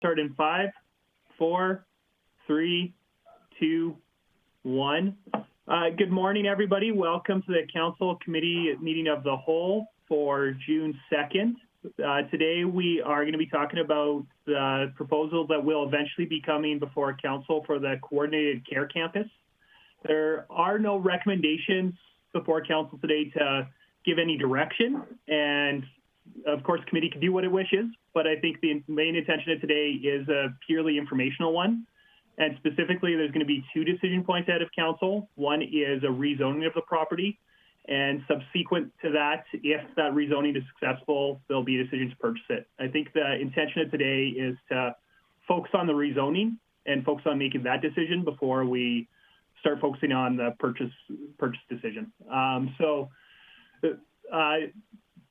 Start in 5, 4, 3, 2, 1. Good morning, everybody. Welcome to the Council Committee Meeting of the Whole for June 2nd. Today we are going to be talking about the proposal that will eventually be coming before Council for the Coordinated Care Campus. There are no recommendations before Council today to give any direction, and of course, committee can do what it wishes, but I think the main intention of today is a purely informational one. And specifically, there's going to be 2 decision points out of Council. One is a rezoning of the property, and subsequent to that, if that rezoning is successful, there'll be a decision to purchase it. I think the intention of today is to focus on the rezoning and focus on making that decision before we start focusing on the purchase decision.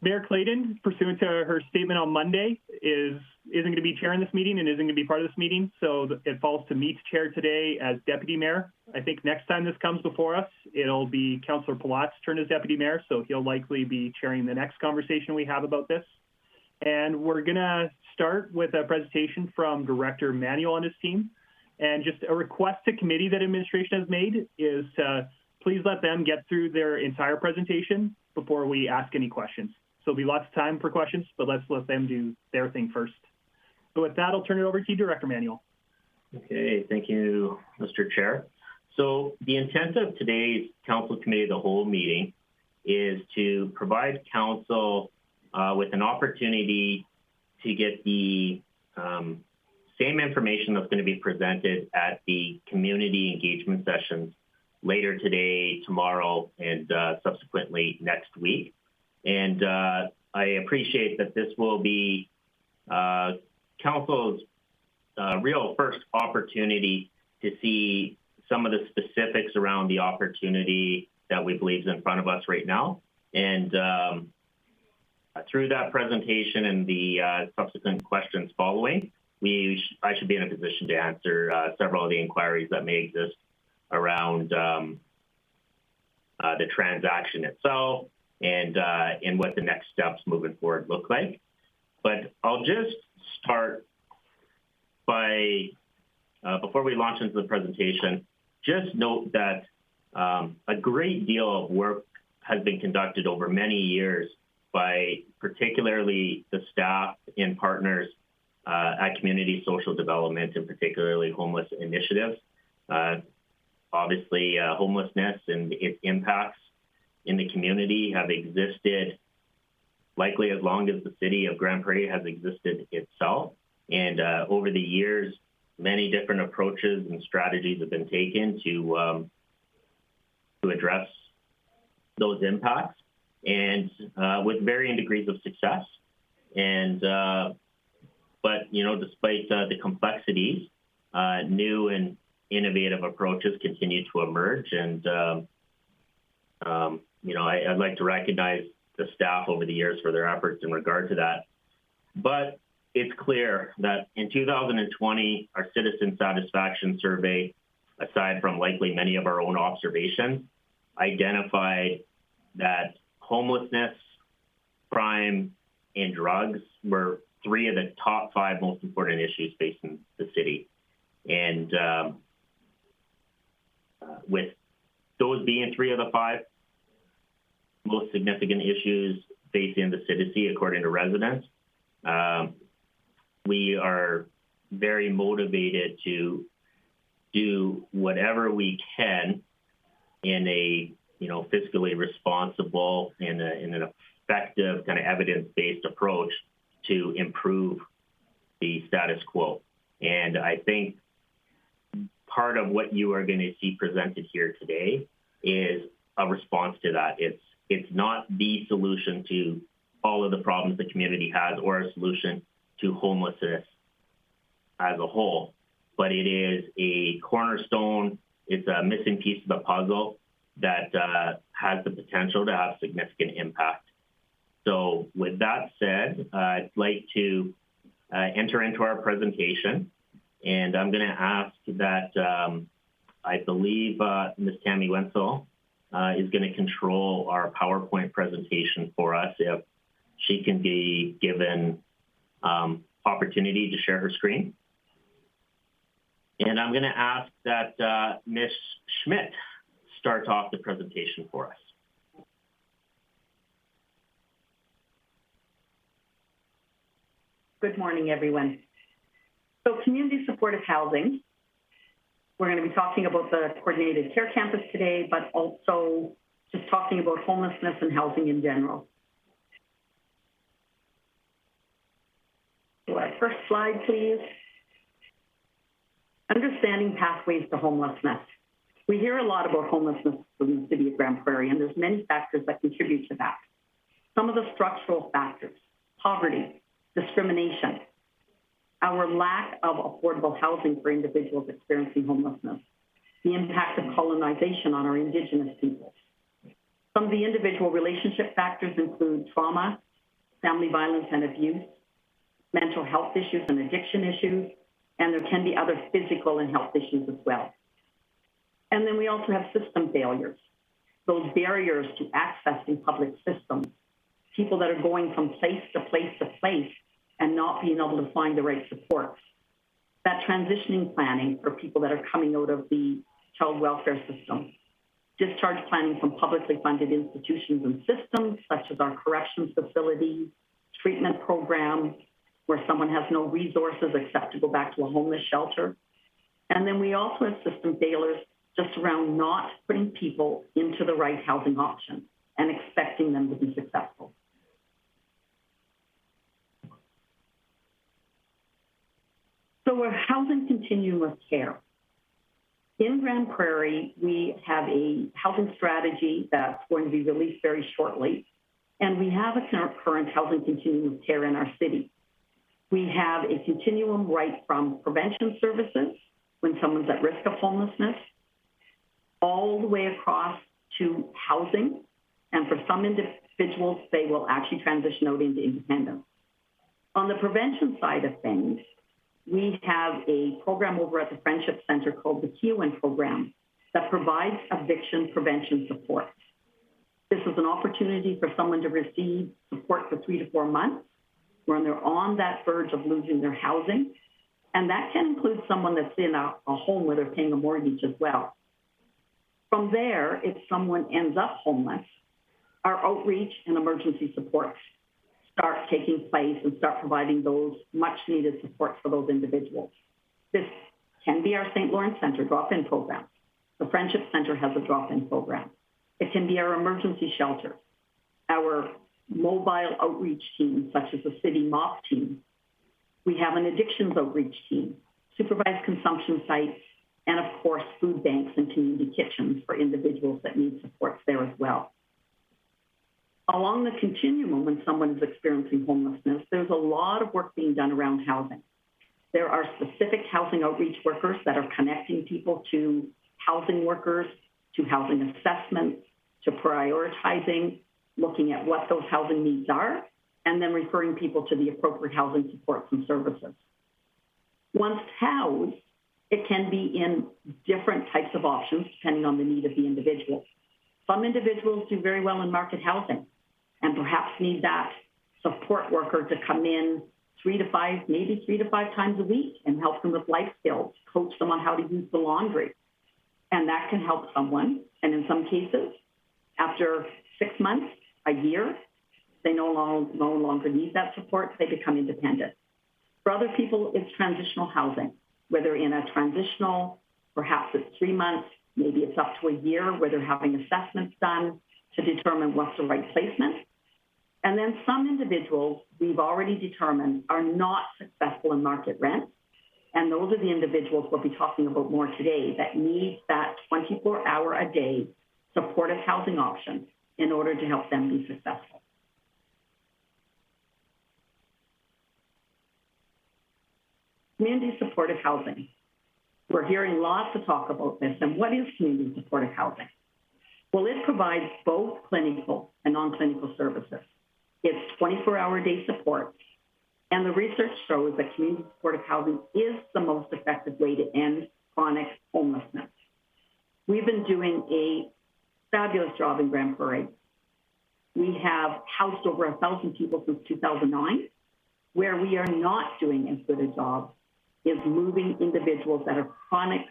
Mayor Clayton, pursuant to her statement on Monday, isn't going to be chairing this meeting and isn't going to be part of this meeting. So it falls to me to chair today as deputy mayor. I think next time this comes before us, it'll be Councillor Palat's turn as deputy mayor. So he'll likely be chairing the next conversation we have about this. And we're going to start with a presentation from Director Manuel and his team. And just a request to committee that administration has made is to please let them get through their entire presentation before we ask any questions. So there'll be lots of time for questions, but let's let them do their thing first. So with that, I'll turn it over to you, Director Manuel. Okay, thank you, Mr. Chair. So the intent of today's Council Committee of the Whole meeting is to provide Council with an opportunity to get the same information that's going to be presented at the community engagement sessions later today, tomorrow, and subsequently next week. And I appreciate that this will be Council's real first opportunity to see some of the specifics around the opportunity that we believe is in front of us right now. And through that presentation and the subsequent questions following, I should be in a position to answer several of the inquiries that may exist around the transaction itself and what the next steps moving forward look like. But I'll just start by, before we launch into the presentation, just note that a great deal of work has been conducted over many years by particularly the staff and partners at Community Social Development and particularly homeless initiatives. Obviously, homelessness and its impacts in the community have existed likely as long as the city of Grande Prairie has existed itself. And over the years, many different approaches and strategies have been taken to address those impacts, and with varying degrees of success. And but despite the complexities, new and innovative approaches continue to emerge. And I'd like to recognize the staff over the years for their efforts in regard to that. But it's clear that in 2020, our citizen satisfaction survey, aside from likely many of our own observations, identified that homelessness, crime, and drugs were 3 of the top 5 most important issues facing the city. And with those being 3 of the 5 most significant issues facing the city, according to residents, we are very motivated to do whatever we can in a fiscally responsible and an effective kind of evidence-based approach to improve the status quo. And I think part of what you are going to see presented here today is a response to that. It's not the solution to all of the problems the community has or a solution to homelessness as a whole, but it is a cornerstone. It's a missing piece of the puzzle that has the potential to have significant impact. So with that said, I'd like to enter into our presentation, and I'm going to ask that I believe Ms. Tammy Wenzel is going to control our PowerPoint presentation for us if she can be given opportunity to share her screen. And I'm going to ask that Ms. Schmidt start off the presentation for us. Good morning, everyone. So community supportive housing, we're going to be talking about the coordinated care campus today, but also just talking about homelessness and housing in general. So our first slide, please. Understanding pathways to homelessness. We hear a lot about homelessness in the city of Grande Prairie, and there's many factors that contribute to that. Some of the structural factors: poverty, discrimination, our lack of affordable housing for individuals experiencing homelessness, the impact of colonization on our Indigenous peoples. Some of the individual relationship factors include trauma, family violence and abuse, mental health issues and addiction issues, and there can be other physical and health issues as well. And then we also have system failures, those barriers to accessing public systems, people that are going from place to place to place and not being able to find the right supports. That transitioning planning for people that are coming out of the child welfare system. Discharge planning from publicly funded institutions and systems, such as our corrections facilities, treatment programs, where someone has no resources except to go back to a homeless shelter. And then we also have system failures just around not putting people into the right housing option and expecting them to be successful. So we're housing continuum of care. In Grande Prairie, we have a housing strategy that's going to be released very shortly, and we have a current housing continuum of care in our city. We have a continuum right from prevention services when someone's at risk of homelessness, all the way across to housing, and for some individuals, they will actually transition out into independence. On the prevention side of things, we have a program over at the Friendship Center called the KION program that provides eviction prevention support. This is an opportunity for someone to receive support for 3 to 4 months when they're on that verge of losing their housing. And that can include someone that's in a home where they're paying a mortgage as well. From there, if someone ends up homeless, our outreach and emergency supports start taking place and start providing those much needed supports for those individuals. This can be our St. Lawrence Center drop-in program. The Friendship Center has a drop-in program. It can be our emergency shelters, our mobile outreach team, such as the city MOP team. We have an addictions outreach team, supervised consumption sites, and of course, food banks and community kitchens for individuals that need supports there as well. Along the continuum, when someone is experiencing homelessness, there's a lot of work being done around housing. There are specific housing outreach workers that are connecting people to housing workers, to housing assessments, to prioritizing, looking at what those housing needs are, and then referring people to the appropriate housing supports and services. Once housed, it can be in different types of options depending on the need of the individual. Some individuals do very well in market housing and perhaps need that support worker to come in 3 to 5, maybe 3 to 5 times a week and help them with life skills, coach them on how to use the laundry. And that can help someone. And in some cases, after 6 months, a year, they no longer need that support, they become independent. For other people, it's transitional housing, whether in a transitional, perhaps it's 3 months, maybe it's up to a year where they're having assessments done to determine what's the right placement. And then some individuals we've already determined are not successful in market rent. And those are the individuals we'll be talking about more today that need that 24-hour-a-day supportive housing option in order to help them be successful. Community supportive housing. We're hearing lots of talk about this. And what is community supportive housing? Well, it provides both clinical and non-clinical services. It's 24-hour-a-day support. And the research shows that community supportive housing is the most effective way to end chronic homelessness. We've been doing a fabulous job in Grande Prairie. We have housed over 1,000 people since 2009. Where we are not doing as good a job is moving individuals that are chronic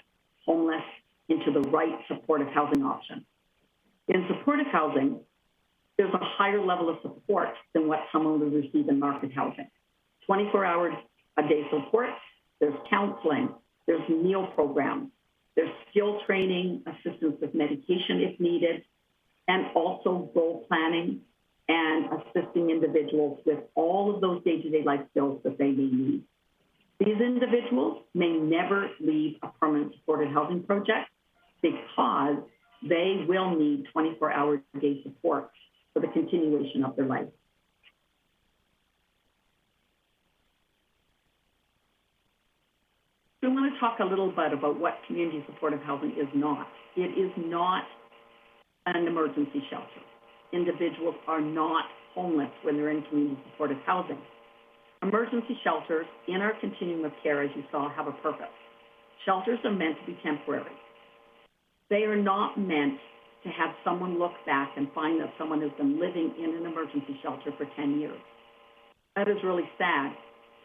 homeless into the right supportive housing option. In supportive housing, there's a higher level of support than what someone would receive in market housing. 24 hours a day support, there's counseling, there's meal programs, there's skill training, assistance with medication if needed, and also goal planning and assisting individuals with all of those day-to-day life skills that they may need. These individuals may never leave a permanent supported housing project because they will need 24-hour day support for the continuation of their life. So I want to talk a little bit about what community supportive housing is not. It is not an emergency shelter. Individuals are not homeless when they're in community supportive housing. Emergency shelters in our continuum of care, as you saw, have a purpose. Shelters are meant to be temporary. They are not meant to have someone look back and find that someone has been living in an emergency shelter for 10 years. That is really sad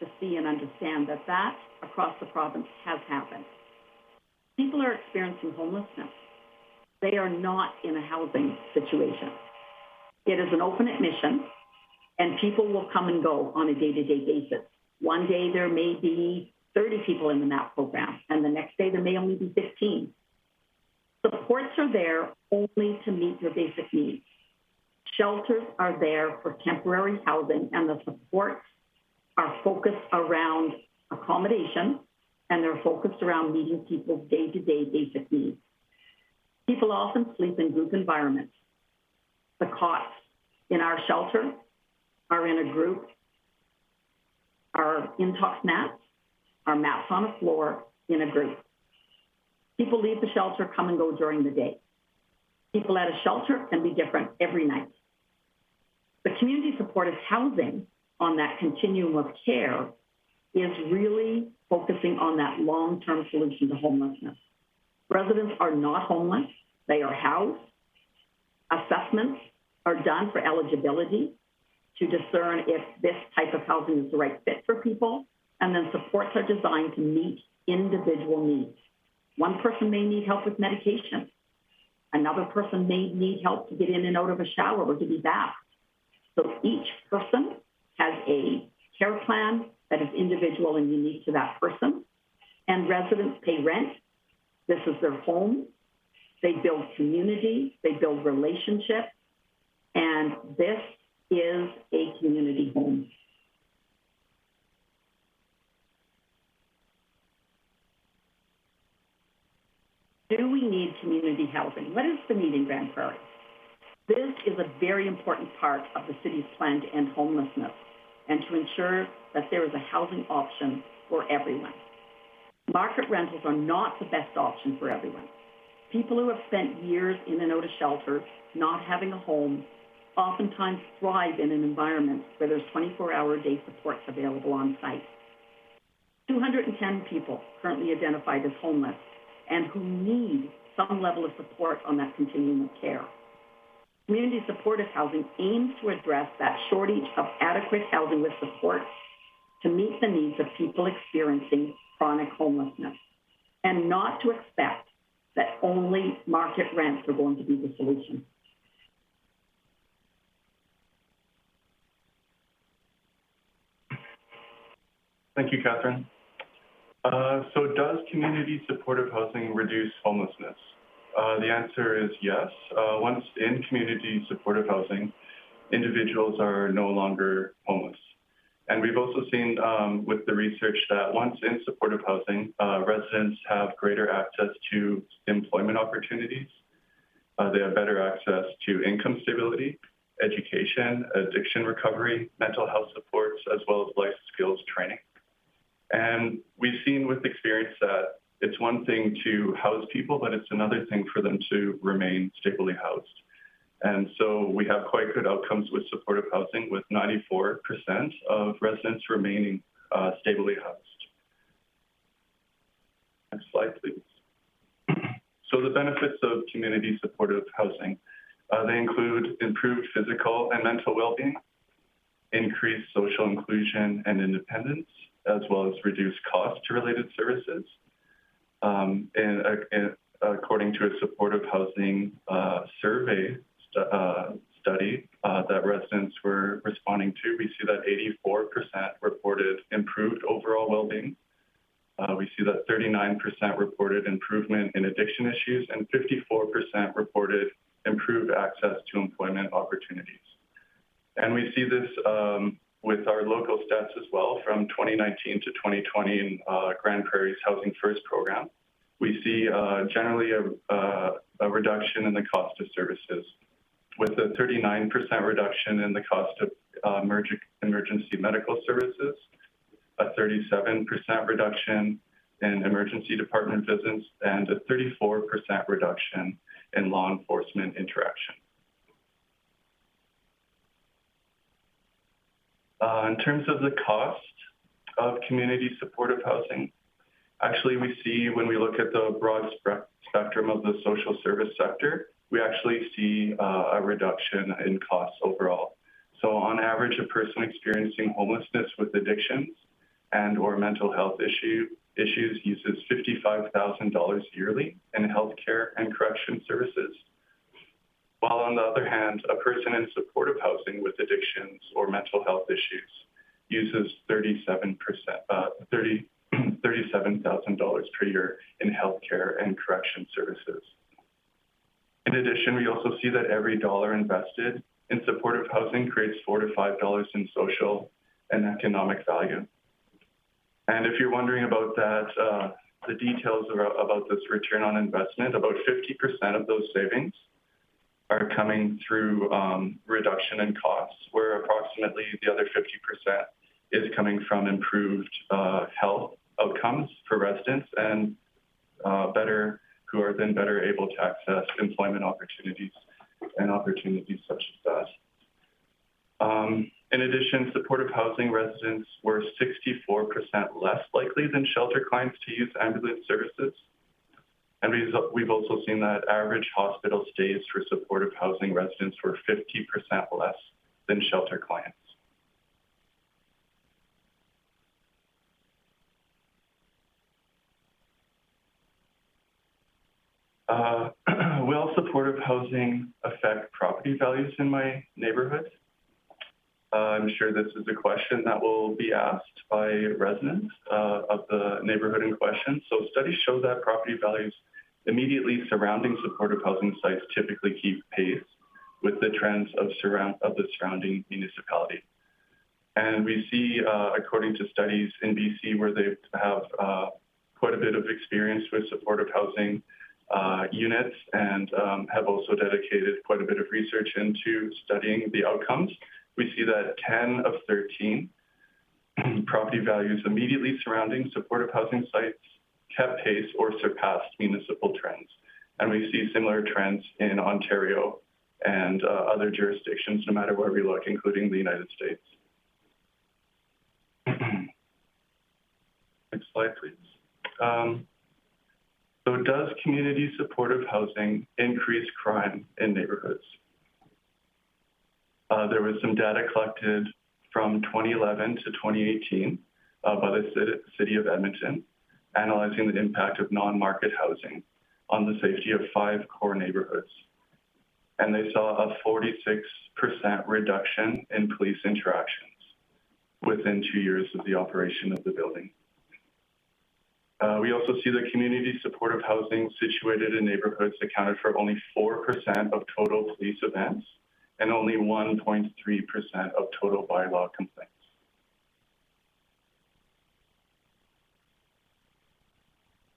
to see and understand that that across the province has happened. People are experiencing homelessness. They are not in a housing situation. It is an open admission, and people will come and go on a day-to-day basis. One day there may be 30 people in the MAP program, and the next day there may only be 15. Supports are there only to meet your basic needs. Shelters are there for temporary housing, and the supports are focused around accommodation, and they're focused around meeting people's day-to-day basic needs. People often sleep in group environments. The cots in our shelter are in a group, our intox mats, our mats on a floor in a group. People leave the shelter, come and go during the day. People at a shelter can be different every night. The community supportive housing on that continuum of care is really focusing on that long-term solution to homelessness. Residents are not homeless, they are housed. Assessments are done for eligibility to discern if this type of housing is the right fit for people, and then supports are designed to meet individual needs. One person may need help with medication. Another person may need help to get in and out of a shower or to be bathed. So each person has a care plan that is individual and unique to that person. And residents pay rent. This is their home. They build community. They build relationships. And this is a community home. Do we need community housing? What is the need in Grande Prairie? This is a very important part of the city's plan to end homelessness and to ensure that there is a housing option for everyone. Market rentals are not the best option for everyone. People who have spent years in and out of shelters, not having a home, oftentimes thrive in an environment where there's 24-hour day supports available on site. 210 people currently identified as homeless and who need some level of support on that continuum of care. Community supportive housing aims to address that shortage of adequate housing with support to meet the needs of people experiencing chronic homelessness, and not to expect that only market rents are going to be the solution. Thank you, Catherine. So does community supportive housing reduce homelessness? The answer is yes. Once in community supportive housing, individuals are no longer homeless. And we've also seen with the research that once in supportive housing, residents have greater access to employment opportunities. They have better access to income stability, education, addiction recovery, mental health supports, as well as life skills training. And we've seen with experience that it's one thing to house people, but it's another thing for them to remain stably housed. And so we have quite good outcomes with supportive housing, with 94% of residents remaining stably housed. Next slide, please. So the benefits of community supportive housing, they include improved physical and mental well-being, increased social inclusion and independence, as well as reduce costs to related services. And according to a supportive housing survey study that residents were responding to, we see that 84% reported improved overall well-being. We see that 39% reported improvement in addiction issues and 54% reported improved access to employment opportunities. And we see this with our local stats as well from 2019 to 2020 in Grande Prairie's Housing First program. We see generally a reduction in the cost of services, with a 39% reduction in the cost of emergency medical services, a 37% reduction in emergency department visits, and a 34% reduction in law enforcement interaction. In terms of the cost of community supportive housing, actually we see when we look at the broad spectrum of the social service sector, we actually see a reduction in costs overall. So on average, a person experiencing homelessness with addictions and or mental health issues uses $55,000 yearly in healthcare and correction services. While on the other hand, a person in supportive housing with addictions or mental health issues uses $37,000 per year in healthcare and correction services. In addition, we also see that every dollar invested in supportive housing creates $4 to $5 in social and economic value. And if you're wondering about that, the details about this return on investment, about 50% of those savings are coming through reduction in costs, where approximately the other 50% is coming from improved health outcomes for residents and who are then better able to access employment opportunities and opportunities such as that. In addition, supportive housing residents were 64% less likely than shelter clients to use ambulance services. And we've also seen that average hospital stays for supportive housing residents were 50% less than shelter clients. Will supportive housing affect property values in my neighborhood? I'm sure this is a question that will be asked by residents of the neighborhood in question. So studies show that property values immediately surrounding supportive housing sites typically keep pace with the trends of the surrounding municipality. And we see, according to studies in BC, where they have quite a bit of experience with supportive housing units and have also dedicated quite a bit of research into studying the outcomes, we see that 10 of 13 property values immediately surrounding supportive housing sites kept pace or surpassed municipal trends. And we see similar trends in Ontario and other jurisdictions, no matter where we look, including the United States. Next slide, please. So does community supportive housing increase crime in neighborhoods? There was some data collected from 2011 to 2018 by the City of Edmonton, analyzing the impact of non-market housing on the safety of 5 core neighborhoods. And they saw a 46% reduction in police interactions within 2 years of the operation of the building. We also see that community supportive housing situated in neighborhoods accounted for only 4% of total police events and only 1.3% of total bylaw complaints.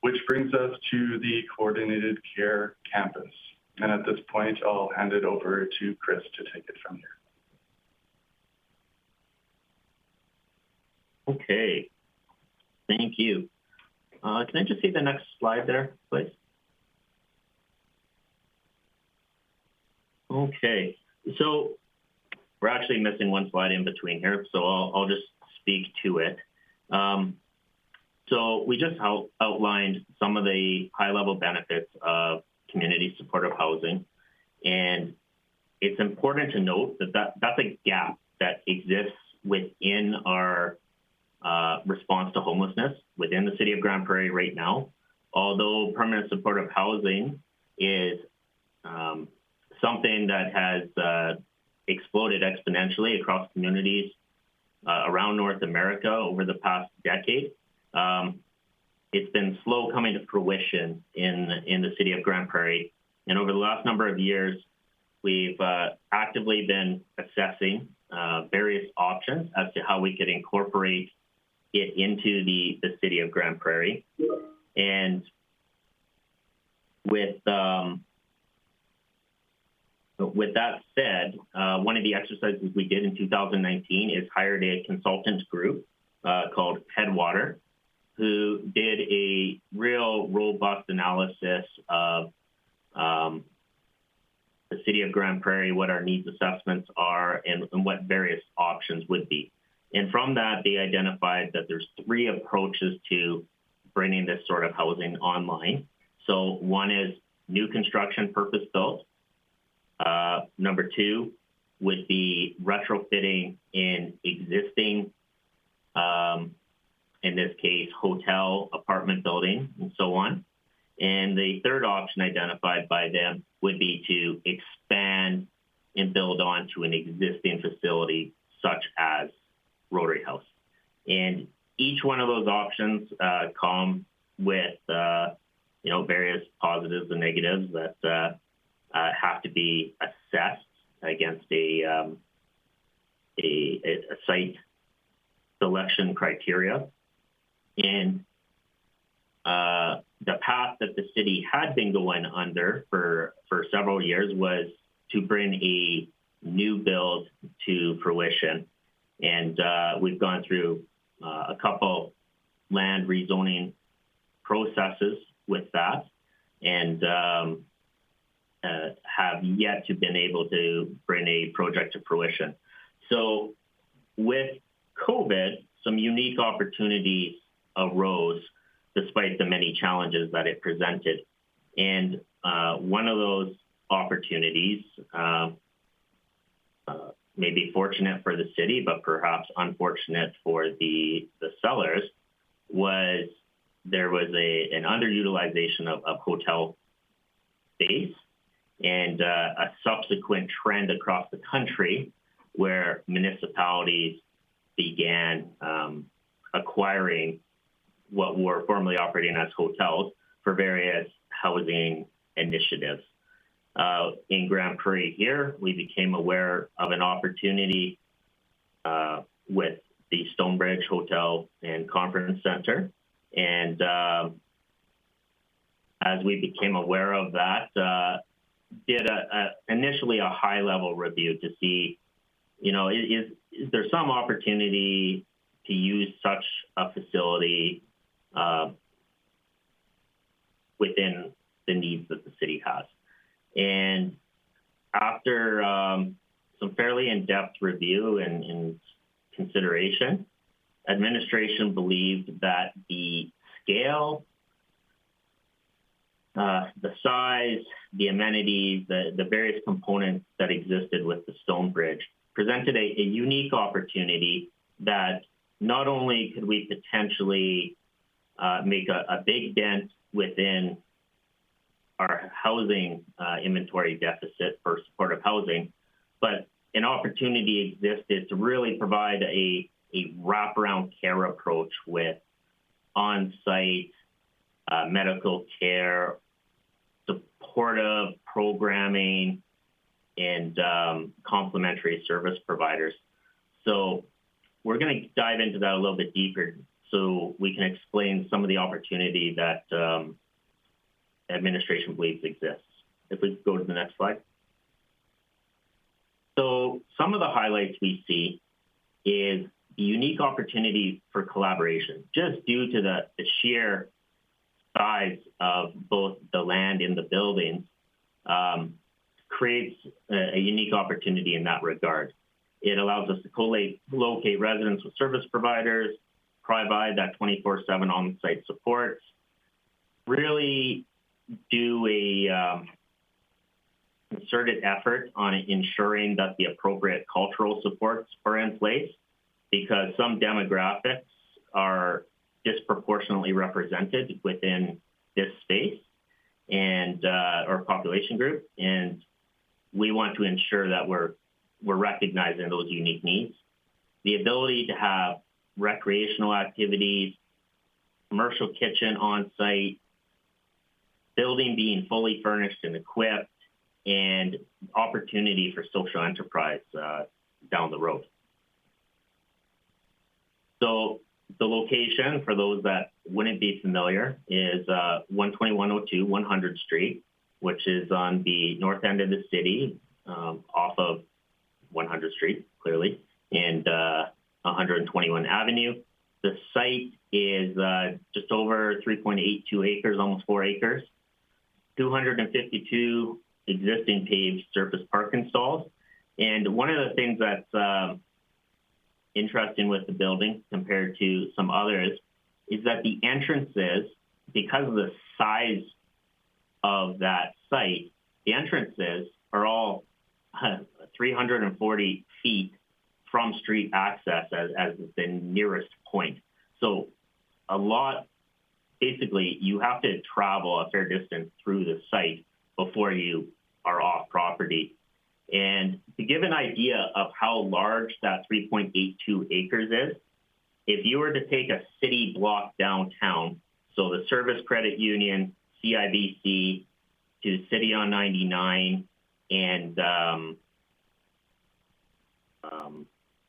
Which brings us to the coordinated care campus. And at this point, I'll hand it over to Chris to take it from here. Okay, thank you. Can I just see the next slide there, please? Okay, so we're actually missing one slide in between here, so I'll just speak to it. So we just outlined some of the high-level benefits of community supportive housing, and it's important to note that that's a gap that exists within our response to homelessness within the city of Grande Prairie right now. Although permanent supportive housing is something that has exploded exponentially across communities around North America over the past decade, it's been slow coming to fruition in the city of Grande Prairie. And over the last number of years, we've actively been assessing various options as to how we could incorporate it into the city of Grande Prairie. And with that said, one of the exercises we did in 2019 is hired a consultant group called Headwater, who did a real robust analysis of the city of Grande Prairie, what our needs assessments are, and what various options would be. And from that, they identified that there's 3 approaches to bringing this sort of housing online. So one is new construction, purpose-built. Number 2 would be retrofitting in existing, in this case, hotel, apartment building, and so on. And the third option identified by them would be to expand and build onto an existing facility, such as Rotary House. And each one of those options come with various positives and negatives that have to be assessed against a site selection criteria. And the path that the city had been going under for several years was to bring a new build to fruition. And we've gone through a couple land rezoning processes with that, and have yet to been able to bring a project to fruition. So with COVID, some unique opportunities arose despite the many challenges that it presented. And one of those opportunities, may be fortunate for the city, but perhaps unfortunate for the sellers, was there was an underutilization of hotel space, and a subsequent trend across the country where municipalities began acquiring what were formerly operating as hotels for various housing initiatives. In Grande Prairie here, we became aware of an opportunity with the Stonebridge Hotel and Conference Center. And as we became aware of that, did initially a high-level review to see, is there some opportunity to use such a facility within the needs that the city has. And after some fairly in-depth review and consideration, administration believed that the scale, the size, the amenities, the various components that existed with the Stonebridge presented a unique opportunity that not only could we potentially make a big dent within our housing inventory deficit for supportive housing, but an opportunity existed to really provide a wraparound care approach with on-site medical care, supportive programming, and complementary service providers. So we're going to dive into that a little bit deeper so we can explain some of the opportunity that administration believes exists. If we go to the next slide. So some of the highlights we see is the unique opportunity for collaboration, just due to the sheer size of both the land and the buildings, creates a unique opportunity in that regard. It allows us to co-locate residents with service providers, provide that 24/7 on-site support, really do a concerted effort on ensuring that the appropriate cultural supports are in place, because some demographics are disproportionately represented within this space and or population group, and we want to ensure that we're recognizing those unique needs. The ability to have recreational activities, commercial kitchen on site, building being fully furnished and equipped, and opportunity for social enterprise down the road. So the location, for those that wouldn't be familiar, is 12102 100th Street, which is on the north end of the city, off of 100th Street, clearly, and 121 Avenue. The site is just over 3.82 acres, almost 4 acres, 252 existing paved surface parking stalls. And one of the things that's interesting with the building compared to some others is that the entrances, because of the size of that site, the entrances are all 340 feet from street access as the nearest point. So a lot, basically, you have to travel a fair distance through the site before you are off property. And to give an idea of how large that 3.82 acres is, if you were to take a city block downtown, so the Service Credit Union, CIBC, to City on 99, and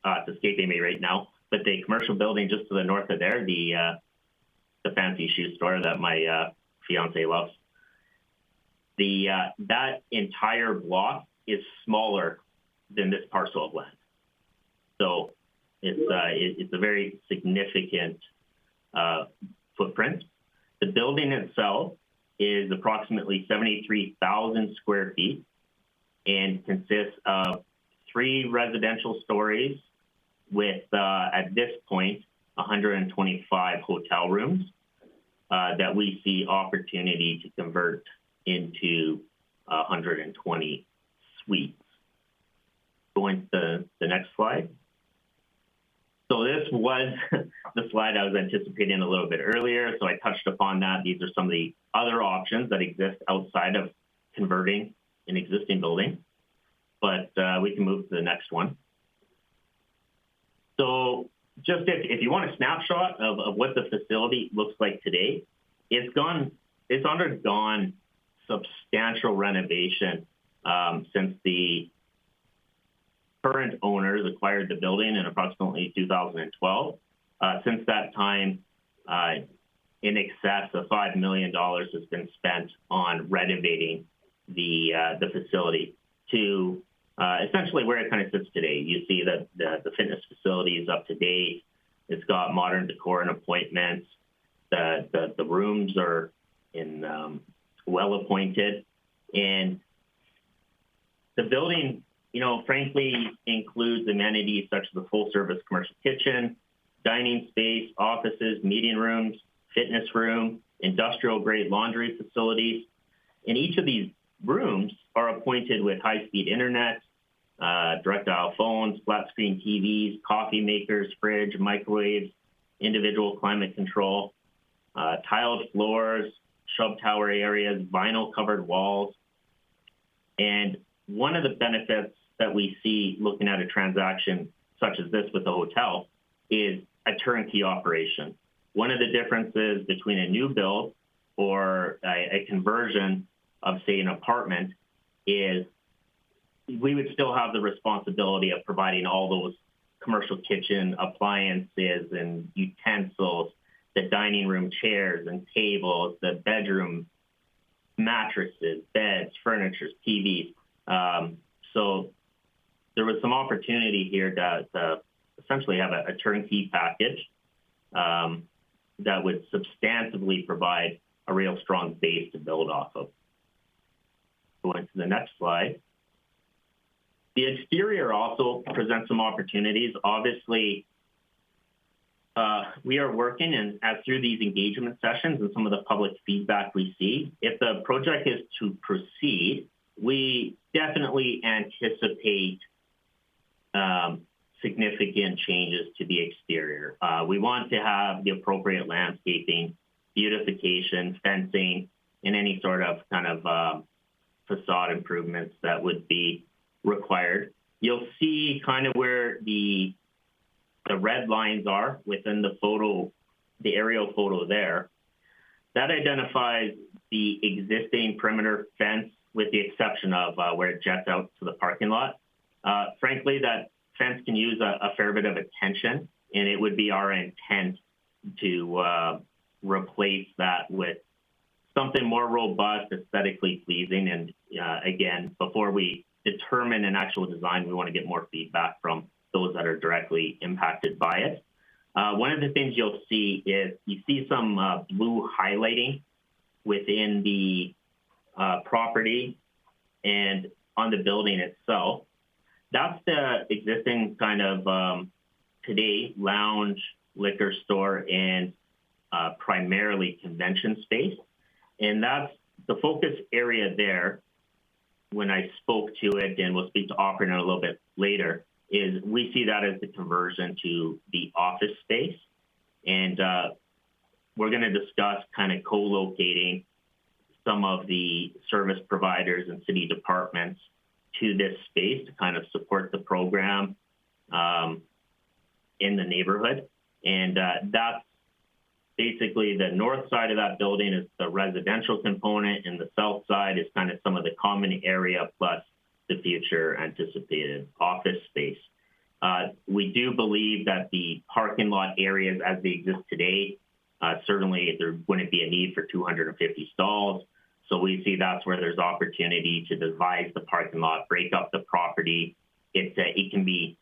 it's escaping me right now, but the commercial building just to the north of there, the fancy shoe store that my fiance loves, that entire block is smaller than this parcel of land. So it's a very significant footprint. The building itself is approximately 73,000 square feet and consists of 3 residential stories with, at this point, 125 hotel rooms that we see opportunity to convert into 120 suites. Going to the next slide. So this was the slide I was anticipating a little bit earlier, so I touched upon that. These are some of the other options that exist outside of converting an existing building, but we can move to the next one. So just if you want a snapshot of what the facility looks like today, it's undergone substantial renovation since the current owners acquired the building in approximately 2012. Since that time, in excess of $5 million has been spent on renovating the facility to essentially where it kind of sits today. You see that the fitness facility is up to date. It's got modern decor and appointments. The rooms are in well appointed, and the building, frankly, includes amenities such as a full-service commercial kitchen, dining space, offices, meeting rooms, fitness room, industrial-grade laundry facilities. And each of these rooms are appointed with high-speed internet, direct dial phones, flat-screen TVs, coffee makers, fridge, microwaves, individual climate control, tiled floors, shrub tower areas, vinyl-covered walls. And one of the benefits that we see looking at a transaction such as this with the hotel is a turnkey operation. One of the differences between a new build or a conversion of, say, an apartment is we would still have the responsibility of providing all those commercial kitchen appliances and utensils, the dining room chairs and tables, the bedroom mattresses, beds, furniture, TVs. So there was some opportunity here to essentially have a turnkey package that would substantively provide a real strong base to build off of. Going to the next slide. The exterior also presents some opportunities. Obviously, we are working, and as through these engagement sessions and some of the public feedback we see, if the project is to proceed, we definitely anticipate significant changes to the exterior. We want to have the appropriate landscaping, beautification, fencing, and any sort of kind of facade improvements that would be required. You'll see kind of where the red lines are within the photo, the aerial photo there. That identifies the existing perimeter fence with the exception of where it jets out to the parking lot. Frankly, that fence can use a fair bit of attention, and it would be our intent to replace that with something more robust, aesthetically pleasing. And again, before we determine an actual design, we want to get more feedback from those that are directly impacted by it. One of the things you'll see is you see some blue highlighting within the property and on the building itself. That's the existing kind of today lounge, liquor store, and primarily convention space. And that's the focus area there. When I spoke to it, and we'll speak to operating a little bit later, is we see that as the conversion to the office space. And we're going to discuss kind of co-locating some of the service providers and city departments to this space to kind of support the program in the neighborhood. And that's basically the north side of that building is the residential component, and the south side is kind of some of the common area plus the future anticipated office space. We do believe that the parking lot areas as they exist today, certainly there wouldn't be a need for 250 stalls. So we see that's where there's opportunity to devise the parking lot, break up the property. It can be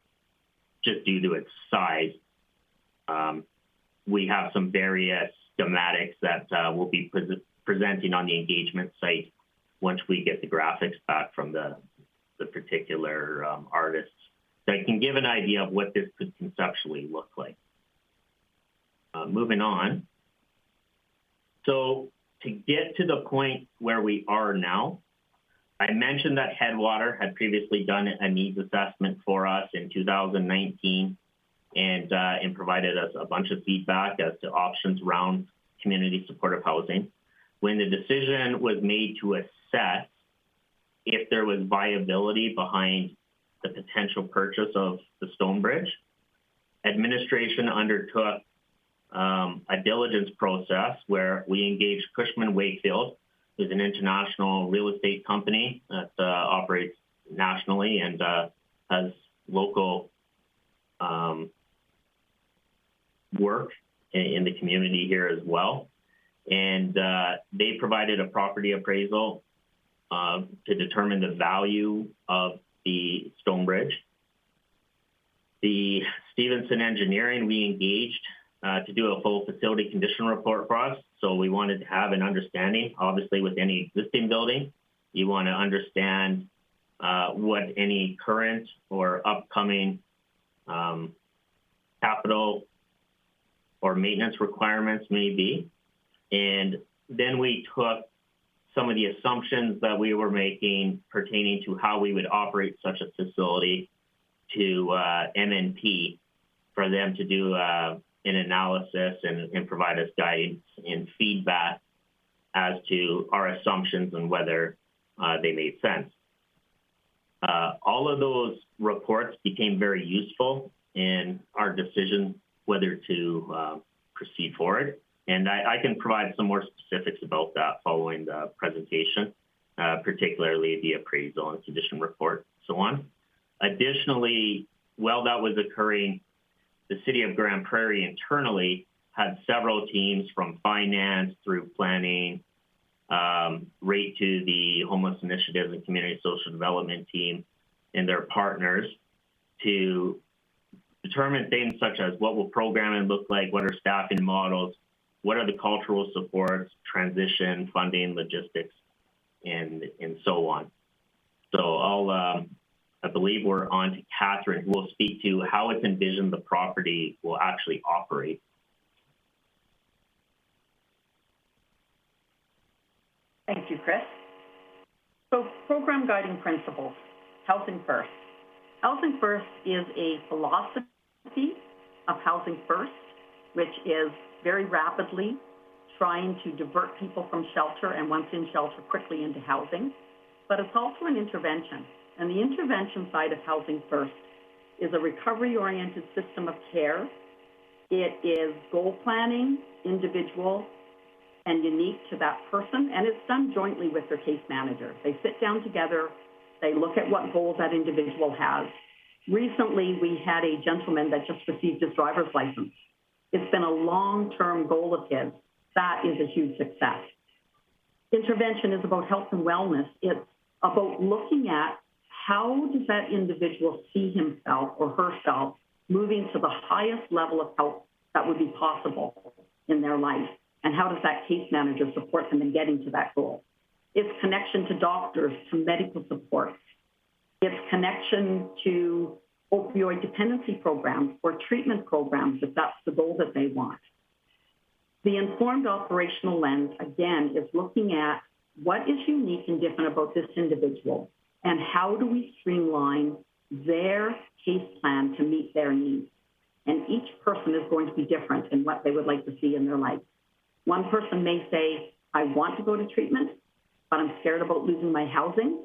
just due to its size. We have some various schematics that we'll be presenting on the engagement site once we get the graphics back from the particular artists that can give an idea of what this could conceptually look like. Moving on. So to get to the point where we are now, I mentioned that Headwater had previously done a needs assessment for us in 2019 and provided us a bunch of feedback as to options around community supportive housing. When the decision was made to assess if there was viability behind the potential purchase of the Stonebridge, administration undertook a diligence process where we engaged Cushman Wakefield, who's an international real estate company that operates nationally and has local work in the community here as well. And they provided a property appraisal to determine the value of the Stonebridge. The Stevenson Engineering we engaged to do a full facility condition report for us. So we wanted to have an understanding, obviously with any existing building, you want to understand what any current or upcoming capital or maintenance requirements may be. And then we took some of the assumptions that we were making pertaining to how we would operate such a facility to MNP for them to do an analysis and provide us guidance and feedback as to our assumptions and whether they made sense. All of those reports became very useful in our decision whether to proceed forward. And I can provide some more specifics about that following the presentation, particularly the appraisal and condition report, so on. Additionally, while that was occurring, the City of Grande Prairie internally had several teams from finance through planning, right to the Homeless Initiatives and Community Social Development team and their partners to determine things such as what will programming look like, what are staffing models, what are the cultural supports, transition, funding, logistics, and so on. So I believe we're on to Catherine, who will speak to how it's envisioned the property will actually operate. Thank you, Chris. So program guiding principles, housing first. Housing First is a philosophy of Housing First, which is very rapidly trying to divert people from shelter and once in shelter quickly into housing. But it's also an intervention. And the intervention side of Housing First is a recovery-oriented system of care. It is goal planning, individual, and unique to that person, and it's done jointly with their case manager. They sit down together, they look at what goals that individual has. Recently, we had a gentleman that just received his driver's license. It's been a long-term goal of his. That is a huge success. Intervention is about health and wellness. It's about looking at how does that individual see himself or herself moving to the highest level of health that would be possible in their life, and how does that case manager support them in getting to that goal? It's connection to doctors, to medical support. It's connection to opioid dependency programs or treatment programs if that's the goal that they want. The informed operational lens, again, is looking at what is unique and different about this individual and how do we streamline their case plan to meet their needs. And each person is going to be different in what they would like to see in their life. One person may say, I want to go to treatment, but I'm scared about losing my housing.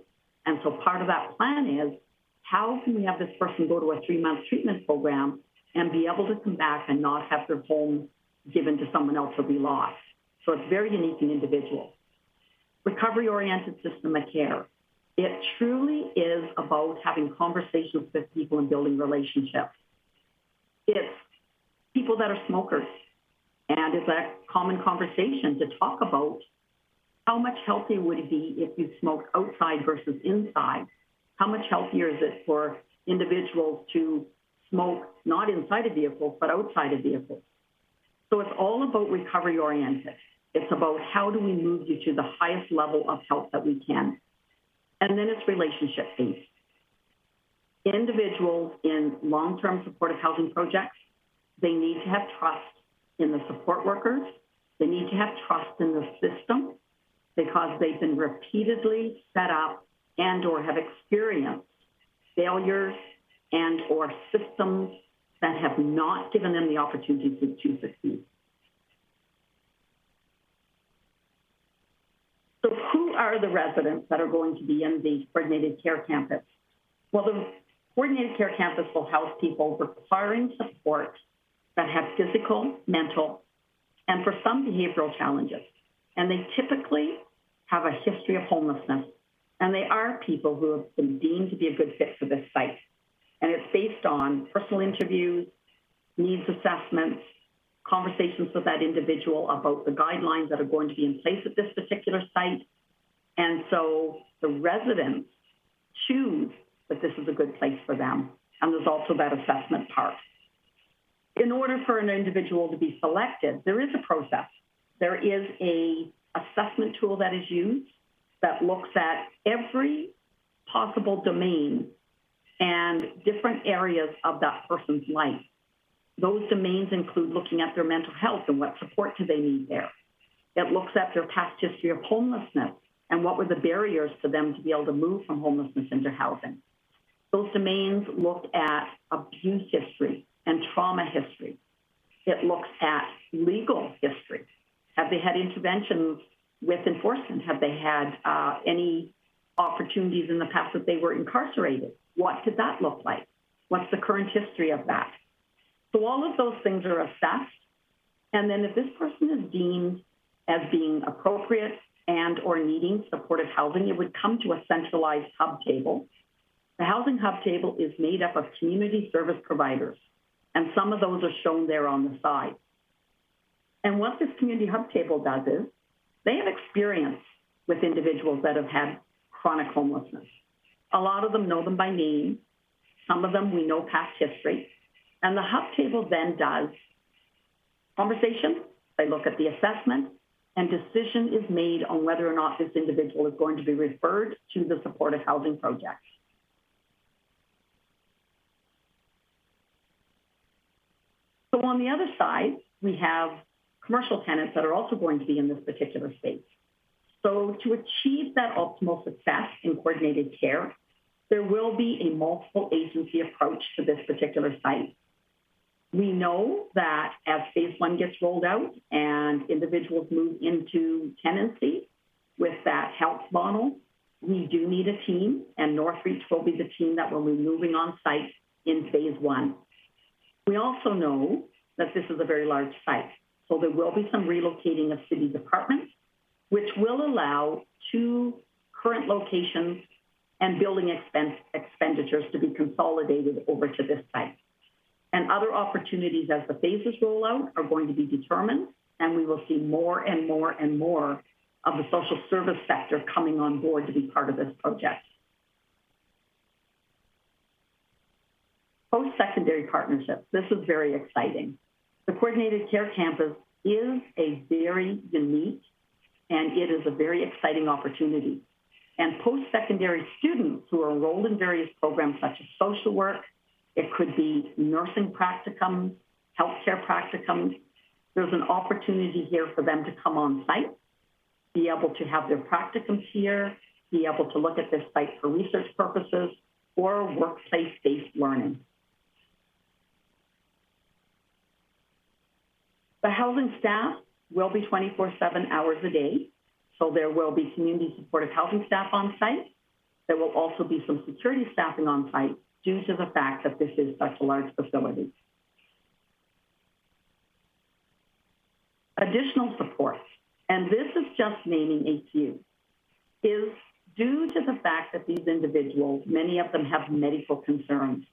And so part of that plan is, how can we have this person go to a 3-month treatment program and be able to come back and not have their home given to someone else or be lost? So it's very unique and individual. Recovery-oriented system of care. It truly is about having conversations with people and building relationships. It's people that are smokers, and it's a common conversation to talk about how much healthier would it be if you smoked outside versus inside? How much healthier is it for individuals to smoke not inside a vehicle, but outside a vehicle? So it's all about recovery-oriented. It's about how do we move you to the highest level of health that we can. And then it's relationship-based. Individuals in long-term supportive housing projects, they need to have trust in the support workers. They need to have trust in the system because they've been repeatedly set up and or have experienced failures and or systems that have not given them the opportunity to succeed. So who are the residents that are going to be in the coordinated care campus? Well, the coordinated care campus will house people requiring support that have physical, mental, and for some behavioral challenges. And they typically have a history of homelessness. And they are people who have been deemed to be a good fit for this site. And it's based on personal interviews, needs assessments, conversations with that individual about the guidelines that are going to be in place at this particular site. And so the residents choose that this is a good place for them. And there's also that assessment part. In order for an individual to be selected, there is a process. There is a assessment tool that is used that looks at every possible domain and different areas of that person's life. Those domains include looking at their mental health and what support do they need there. It looks at their past history of homelessness and what were the barriers for them to be able to move from homelessness into housing. Those domains look at abuse history and trauma history. It looks at legal history. Have they had interventions with enforcement? Have they had any opportunities in the past that they were incarcerated? What did that look like? What's the current history of that? So all of those things are assessed. And then if this person is deemed as being appropriate and or needing supportive housing, it would come to a centralized hub table. The housing hub table is made up of community service providers, and some of those are shown there on the side. And what this community hub table does is they have experience with individuals that have had chronic homelessness. A lot of them know them by name. Some of them we know past history. And the hub table then does conversation. They look at the assessment, and decision is made on whether or not this individual is going to be referred to the supportive housing project. So on the other side, we have commercial tenants that are also going to be in this particular space. So to achieve that optimal success in coordinated care, There will be a multiple agency approach to this particular site. We know that as phase one gets rolled out and individuals move into tenancy with that health model, we do need a team, and Northreach will be the team that will be moving on site in phase one. We also know that this is a very large site, so there will be some relocating of city departments, which will allow 2 current locations and building expenditures to be consolidated over to this site. And other opportunities as the phases roll out are going to be determined, and we will see more and more and more of the social service sector coming on board to be part of this project. Post-secondary partnerships, this is very exciting. The Coordinated Care Campus is a very unique and it is a very exciting opportunity. And post-secondary students who are enrolled in various programs such as social work, it could be nursing practicums, healthcare practicums, there's an opportunity here for them to come on site, be able to have their practicums here, be able to look at this site for research purposes or workplace-based learning. The housing staff will be 24/7 hours a day. So there will be community supportive housing staff on site. There will also be some security staffing on site due to the fact that this is such a large facility. Additional supports, and this is just naming a few, is due to the fact that these individuals, many of them have medical concerns.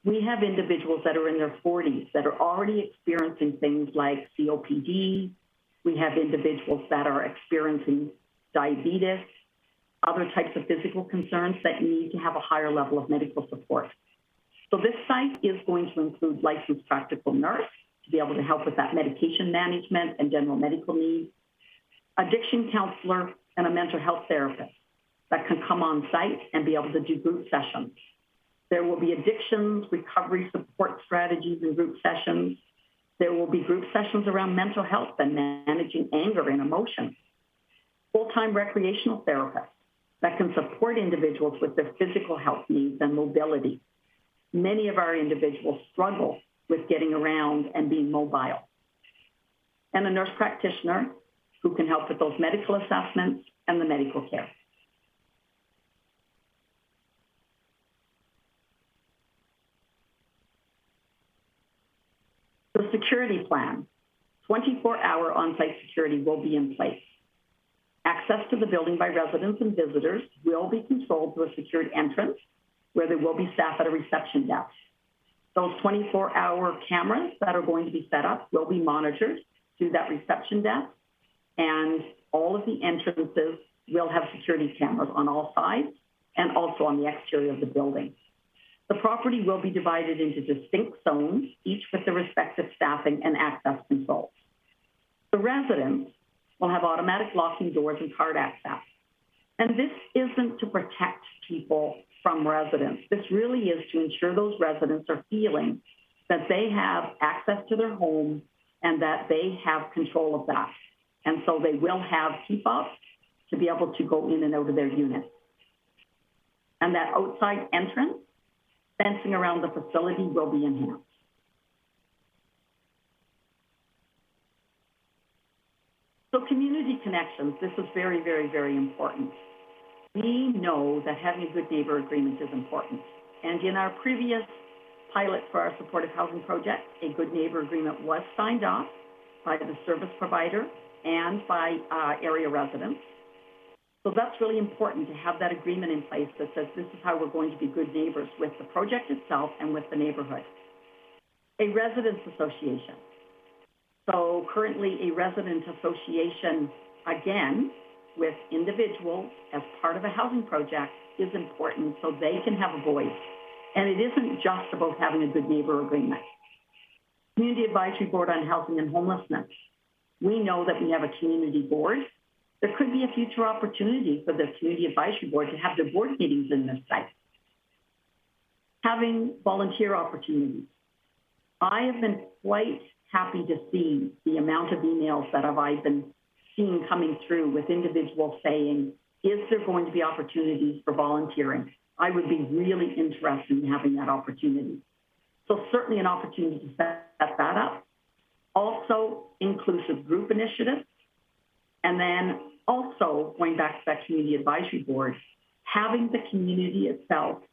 We have individuals that are in their 40s that are already experiencing things like COPD. We have individuals that are experiencing diabetes, other types of physical concerns that need to have a higher level of medical support. So this site is going to include licensed practical nurse to be able to help with that medication management and general medical needs, addiction counselor, and a mental health therapist that can come on site and be able to do group sessions. There will be addictions, recovery support strategies and group sessions. There will be group sessions around mental health and managing anger and emotions. Full-time recreational therapists that can support individuals with their physical health needs and mobility. Many of our individuals struggle with getting around and being mobile. And a nurse practitioner who can help with those medical assessments and the medical care. The security plan, 24-hour on-site security will be in place. Access to the building by residents and visitors will be controlled through a secured entrance where there will be staff at a reception desk. Those 24-hour cameras that are going to be set up will be monitored through that reception desk, and all of the entrances will have security cameras on all sides and also on the exterior of the building. The property will be divided into distinct zones, each with the respective staffing and access controls. The residents will have automatic locking doors and card access. And this isn't to protect people from residents. This really is to ensure those residents are feeling that they have access to their home and that they have control of that. And so they will have key fobs to be able to go in and out of their units. And that outside entrance, fencing around the facility will be enhanced. So community connections, this is very, very, very important. We know that having a good neighbor agreement is important. And in our previous pilot for our supportive housing project, a good neighbor agreement was signed off by the service provider and by area residents. So that's really important to have that agreement in place that says this is how we're going to be good neighbors with the project itself and with the neighborhood. A residents association. So currently a resident association, again, with individuals as part of a housing project is important so they can have a voice. And it isn't just about having a good neighbor agreement. Community Advisory Board on Housing and Homelessness. We know that we have a community board. There could be a future opportunity for the Community Advisory Board to have their board meetings in this site. Having volunteer opportunities. I have been quite happy to see the amount of emails that I've been seeing coming through with individuals saying, is there going to be opportunities for volunteering? I would be really interested in having that opportunity. So certainly an opportunity to set that up. Also, inclusive group initiatives. And then also, going back to that community advisory board, having the community itself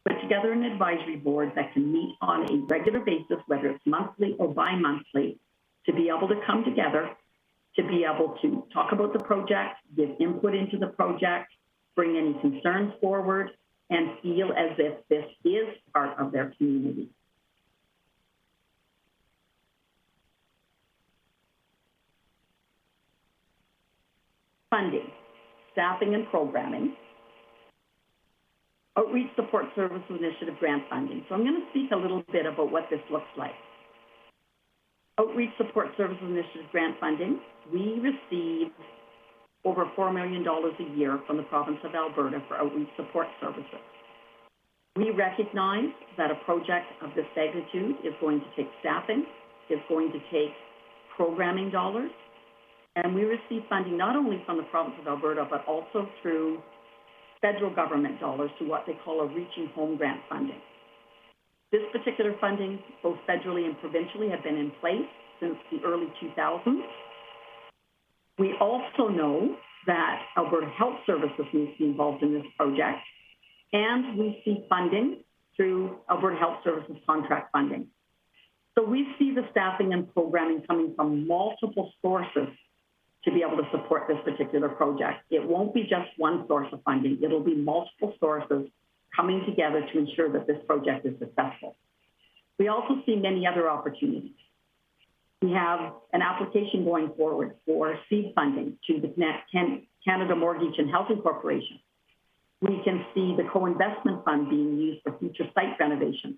put together an advisory board that can meet on a regular basis, whether it's monthly or bi-monthly, to be able to come together, to be able to talk about the project, give input into the project, bring any concerns forward, and feel as if this is part of their community. Funding, staffing and programming, Outreach Support Services Initiative grant funding. So I'm going to speak a little bit about what this looks like. Outreach Support Services Initiative grant funding, we receive over $4 million a year from the province of Alberta for outreach support services. We recognize that a project of this magnitude is going to take staffing, is going to take programming dollars, and we receive funding not only from the province of Alberta, but also through federal government dollars to what they call a Reaching Home grant funding. This particular funding, both federally and provincially, have been in place since the early 2000s. We also know that Alberta Health Services needs to be involved in this project, and we see funding through Alberta Health Services contract funding. So we see the staffing and programming coming from multiple sources to be able to support this particular project. It won't be just one source of funding. It'll be multiple sources coming together to ensure that this project is successful. We also see many other opportunities. We have an application going forward for seed funding to the Canada Mortgage and Housing Corporation. We can see the co-investment fund being used for future site renovations.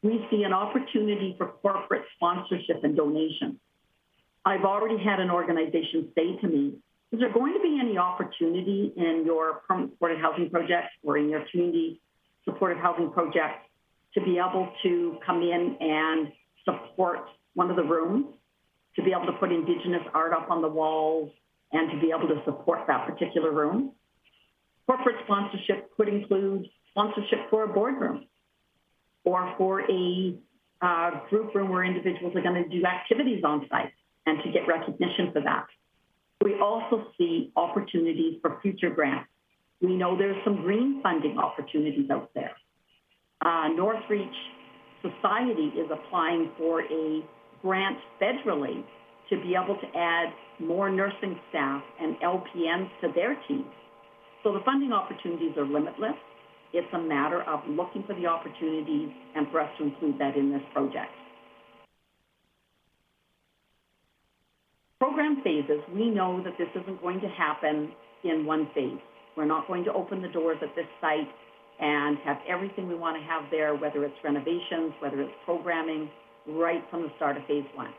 We see an opportunity for corporate sponsorship and donation. I've already had an organization say to me, is there going to be any opportunity in your permanent supported housing project or in your community supported housing project to be able to come in and support one of the rooms, to be able to put Indigenous art up on the walls and to be able to support that particular room? Corporate sponsorship could include sponsorship for a boardroom or for a group room where individuals are going to do activities on site and to get recognition for that. We also see opportunities for future grants. We know there's some green funding opportunities out there. Northreach Society is applying for a grant federally to be able to add more nursing staff and LPNs to their team. So the funding opportunities are limitless. It's a matter of looking for the opportunities and for us to include that in this project. Program phases, we know that this isn't going to happen in one phase. We're not going to open the doors at this site and have everything we want to have there, whether it's renovations, whether it's programming, right from the start of phase one.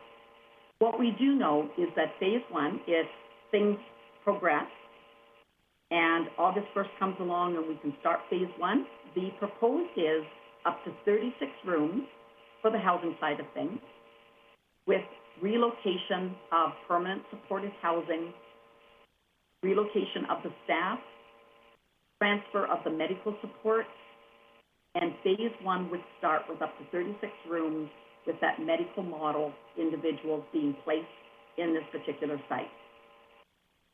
What we do know is that phase one, if things progress and August 1st comes along and we can start phase one, the proposed is up to 36 rooms for the housing side of things, with relocation of permanent supportive housing, relocation of the staff, transfer of the medical support, and phase one would start with up to 36 rooms with that medical model individuals being placed in this particular site.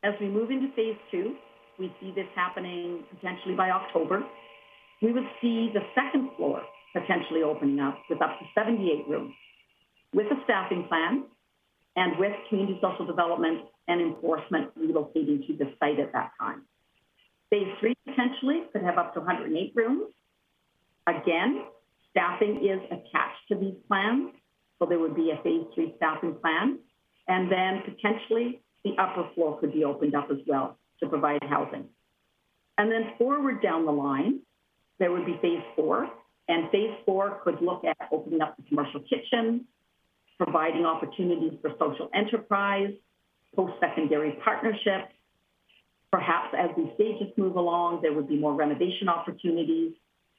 As we move into phase two, we see this happening potentially by October. We would see the second floor potentially opening up with up to 78 rooms, with a staffing plan and with community social development and enforcement relocating to the site at that time. Phase three potentially could have up to 108 rooms. Again, staffing is attached to these plans, so there would be a phase three staffing plan, and then potentially the upper floor could be opened up as well to provide housing. And then forward down the line, there would be phase four, and phase four could look at opening up the commercial kitchen, providing opportunities for social enterprise, post-secondary partnerships. Perhaps as these stages move along, there would be more renovation opportunities.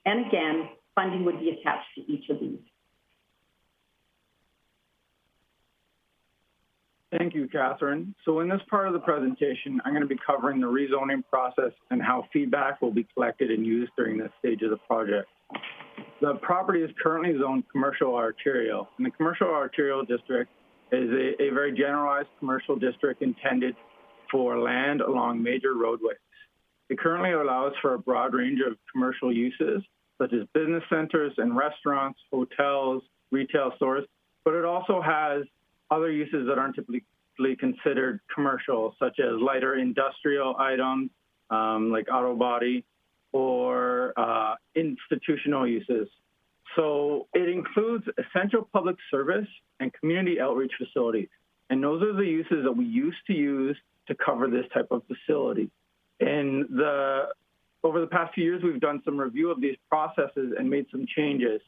And again, funding would be attached to each of these. Thank you, Catherine. So in this part of the presentation, I'm going to be covering the rezoning process and how feedback will be collected and used during this stage of the project. The property is currently zoned commercial arterial, and the commercial arterial district is a very generalized commercial district intended for land along major roadways. It currently allows for a broad range of commercial uses, such as business centers and restaurants, hotels, retail stores, but it also has other uses that aren't typically considered commercial, such as lighter industrial items like auto body or institutional uses. So it includes essential public service and community outreach facilities. And those are the uses that we used to use to cover this type of facility. And over the past few years, we've done some review of these processes and made some changes.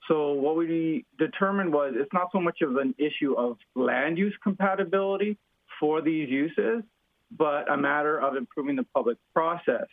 So what we determined was it's not so much of an issue of land use compatibility for these uses, but a matter of improving the public process.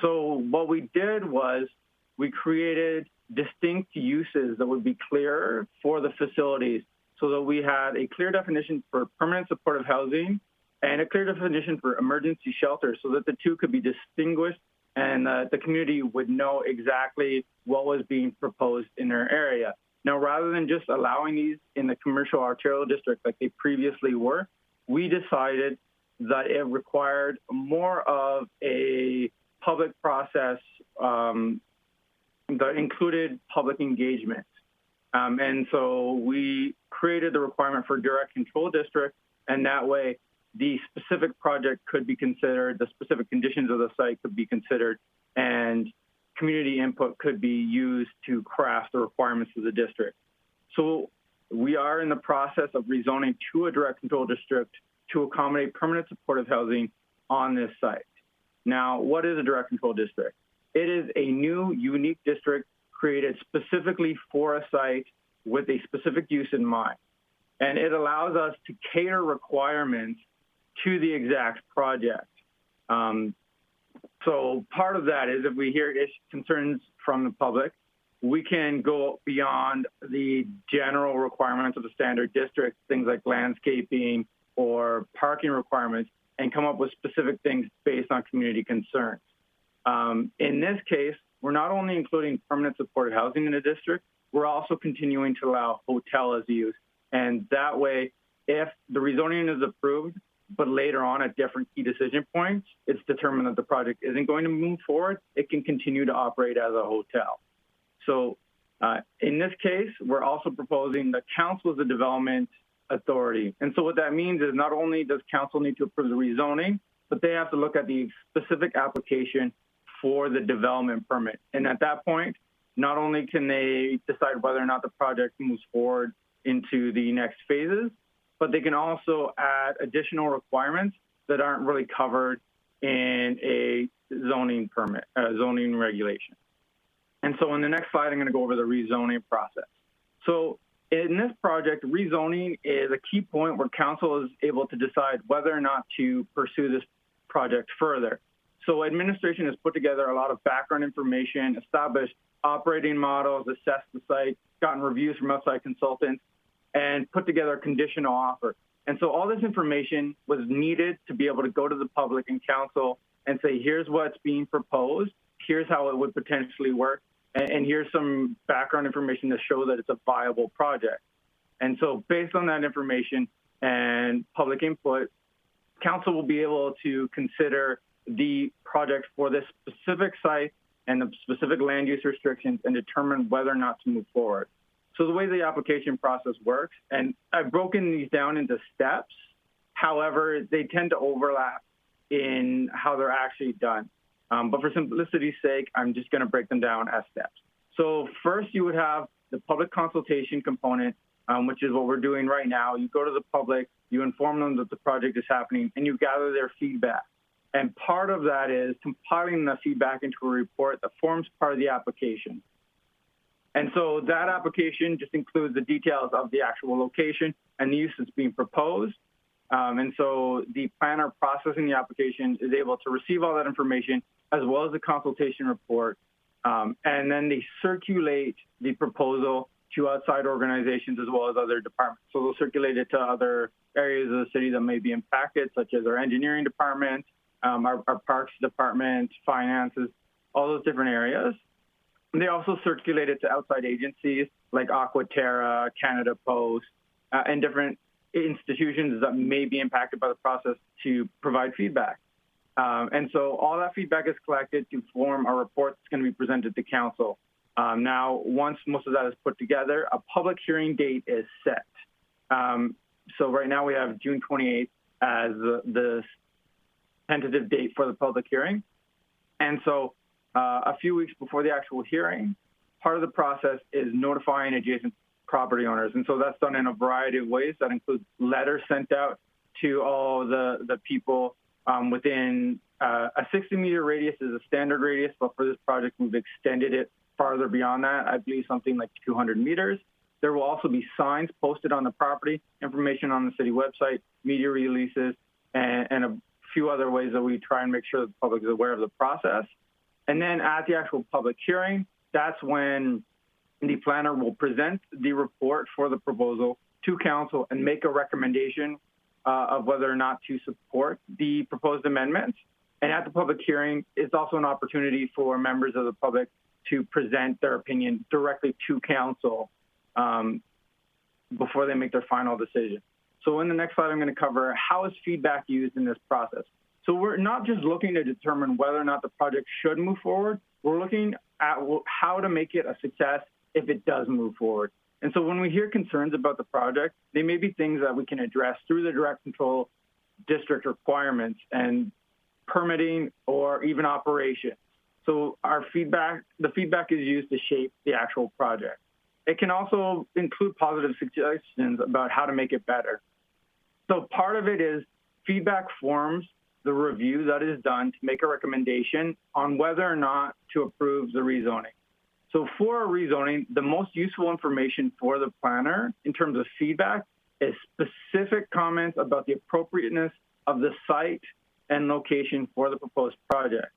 So what we did was we created distinct uses that would be clearer for the facilities so that we had a clear definition for permanent supportive housing and a clear definition for emergency shelter so that the two could be distinguished and the community would know exactly what was being proposed in their area. Now, rather than just allowing these in the commercial arterial district like they previously were, we decided that it required more of a public process that included public engagement. And so we created the requirement for direct control district, and that way the specific project could be considered, the specific conditions of the site could be considered, and community input could be used to craft the requirements of the district. So we are in the process of rezoning to a direct control district to accommodate permanent supportive housing on this site. Now, what is a direct control district? It is a new, unique district created specifically for a site with a specific use in mind. And it allows us to cater requirements to the exact project. So part of that is if we hear concerns from the public, we can go beyond the general requirements of a standard district, things like landscaping or parking requirements, and come up with specific things based on community concerns. In this case, we're not only including permanent supportive housing in the district, we're also continuing to allow hotel as use. And that way, if the rezoning is approved, but later on at different key decision points, it's determined that the project isn't going to move forward, it can continue to operate as a hotel. So in this case, we're also proposing that council is the development authority. And so what that means is not only does council need to approve the rezoning, but they have to look at the specific application for the development permit. And at that point, not only can they decide whether or not the project moves forward into the next phases, but they can also add additional requirements that aren't really covered in a zoning permit, zoning regulation. And so in the next slide, I'm going to go over the rezoning process. So in this project, rezoning is a key point where council is able to decide whether or not to pursue this project further. So administration has put together a lot of background information, established operating models, assessed the site, gotten reviews from outside consultants, and put together a conditional offer. And so all this information was needed to be able to go to the public and council and say, here's what's being proposed, here's how it would potentially work, and here's some background information to show that it's a viable project. And so based on that information and public input, council will be able to consider the project for this specific site and the specific land use restrictions and determine whether or not to move forward. So the way the application process works, and I've broken these down into steps, however, they tend to overlap in how they're actually done. But for simplicity's sake, I'm just going to break them down as steps. So first, you would have the public consultation component, which is what we're doing right now. You go to the public, you inform them that the project is happening, and you gather their feedback. And part of that is compiling the feedback into a report that forms part of the application. And so that application just includes the details of the actual location and the use that's being proposed. And so the planner processing the application is able to receive all that information as well as the consultation report. And then they circulate the proposal to outside organizations as well as other departments. So they'll circulate it to other areas of the city that may be impacted, such as our engineering department, our parks department, finances, all those different areas. And they also circulate it to outside agencies like Aquaterra, Canada Post, and different institutions that may be impacted by the process to provide feedback. And so all that feedback is collected to form a report that's going to be presented to council. Now, once most of that is put together, a public hearing date is set. So right now we have June 28th as the tentative date for the public hearing. And so a few weeks before the actual hearing, part of the process is notifying adjacent property owners. And so that's done in a variety of ways. That includes letters sent out to all the people within a 60-meter radius is a standard radius, but for this project, we've extended it farther beyond that. I believe something like 200 meters. There will also be signs posted on the property, information on the city website, media releases, and a few other ways that we try and make sure that the public is aware of the process. And then at the actual public hearing, that's when the planner will present the report for the proposal to council and make a recommendation of whether or not to support the proposed amendments. And at the public hearing, it's also an opportunity for members of the public to present their opinion directly to council before they make their final decision. So in the next slide, I'm going to cover how is feedback used in this process. So we're not just looking to determine whether or not the project should move forward. We're looking at how to make it a success if it does move forward. And so when we hear concerns about the project, they may be things that we can address through the direct control district requirements and permitting or even operations. So the feedback is used to shape the actual project. It can also include positive suggestions about how to make it better. So part of it is feedback forms the review that is done to make a recommendation on whether or not to approve the rezoning. So for a rezoning, the most useful information for the planner in terms of feedback is specific comments about the appropriateness of the site and location for the proposed project.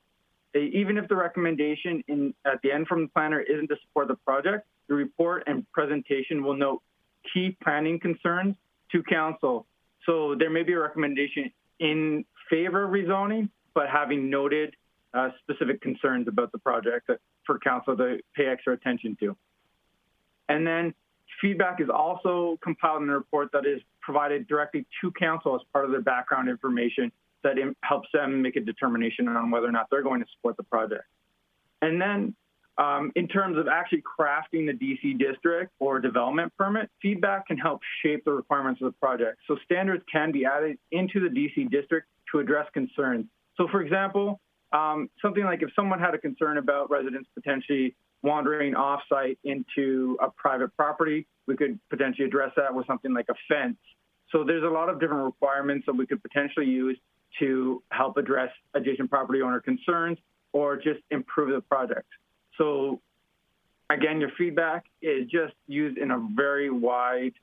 Even if the recommendation at the end from the planner isn't to support the project, the report and presentation will note key planning concerns to council. So there may be a recommendation in favor of rezoning, but having noted specific concerns about the project for council to pay extra attention to. And then feedback is also compiled in a report that is provided directly to council as part of their background information that helps them make a determination on whether or not they're going to support the project. And then in terms of actually crafting the DC district or development permit, feedback can help shape the requirements of the project. So standards can be added into the DC district to address concerns. So for example, something like if someone had a concern about residents potentially wandering off-site into a private property, we could potentially address that with something like a fence. So there's a lot of different requirements that we could potentially use to help address adjacent property owner concerns or just improve the project. So again, your feedback is just used in a very wide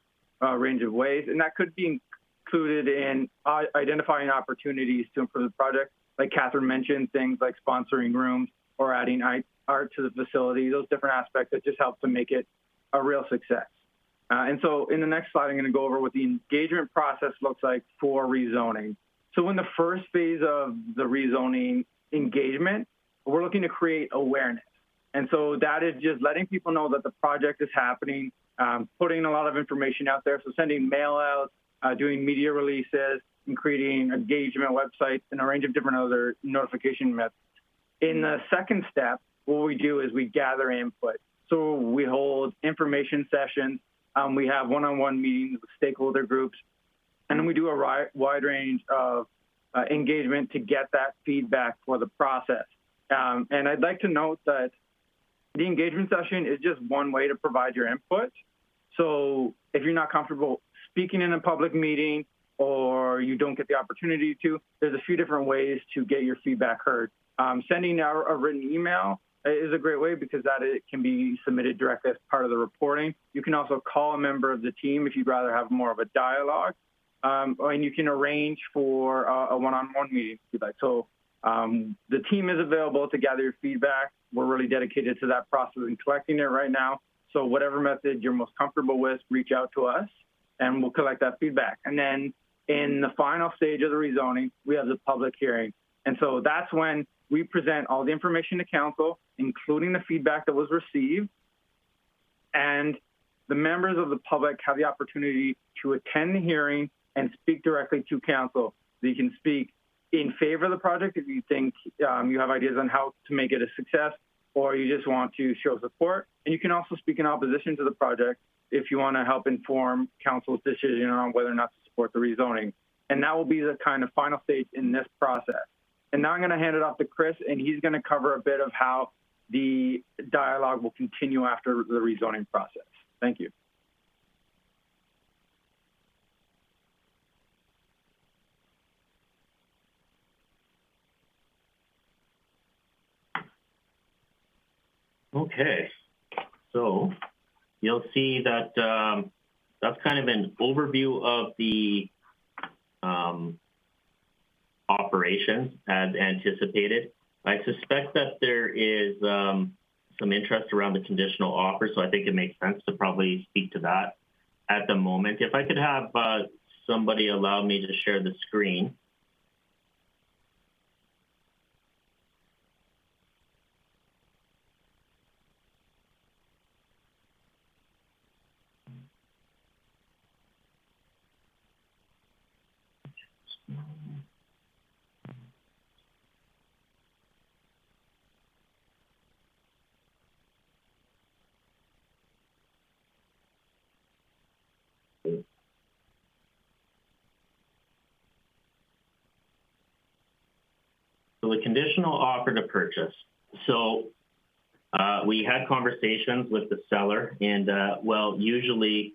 range of ways, and that could be included in identifying opportunities to improve the project. Like Catherine mentioned, things like sponsoring rooms or adding art to the facility, those different aspects that just help to make it a real success. And so in the next slide, I'm going to go over what the engagement process looks like for rezoning. So in the first phase of the rezoning engagement, we're looking to create awareness. And so that is just letting people know that the project is happening, putting a lot of information out there. So sending mail outs, doing media releases, and creating engagement websites and a range of different other notification methods. In the second step, what we do is we gather input. So we hold information sessions. We have one-on-one meetings with stakeholder groups. And then we do a wide range of engagement to get that feedback for the process. And I'd like to note that the engagement session is just one way to provide your input. So if you're not comfortable speaking in a public meeting or you don't get the opportunity to, there's a few different ways to get your feedback heard. Sending out a written email is a great way because it can be submitted directly as part of the reporting. You can also call a member of the team if you'd rather have more of a dialogue. And you can arrange for a one-on-one meeting if you'd like. So the team is available to gather your feedback. We're really dedicated to that process and collecting it right now. So whatever method you're most comfortable with, reach out to us, and we'll collect that feedback. And then in the final stage of the rezoning, we have the public hearing. And so that's when we present all the information to council, including the feedback that was received. And the members of the public have the opportunity to attend the hearing and speak directly to council. So you can speak in favor of the project if you think you have ideas on how to make it a success, or you just want to show support. And you can also speak in opposition to the project if you want to help inform council's decision on whether or not to support the rezoning. And that will be the kind of final stage in this process. And now I'm going to hand it off to Chris, and he's going to cover a bit of how the dialogue will continue after the rezoning process. Thank you. Okay, so you'll see that that's kind of an overview of the operations as anticipated. I suspect that there is some interest around the conditional offer, so I think it makes sense to probably speak to that at the moment. If I could have somebody allow me to share the screen. So the conditional offer to purchase. So we had conversations with the seller, and well, usually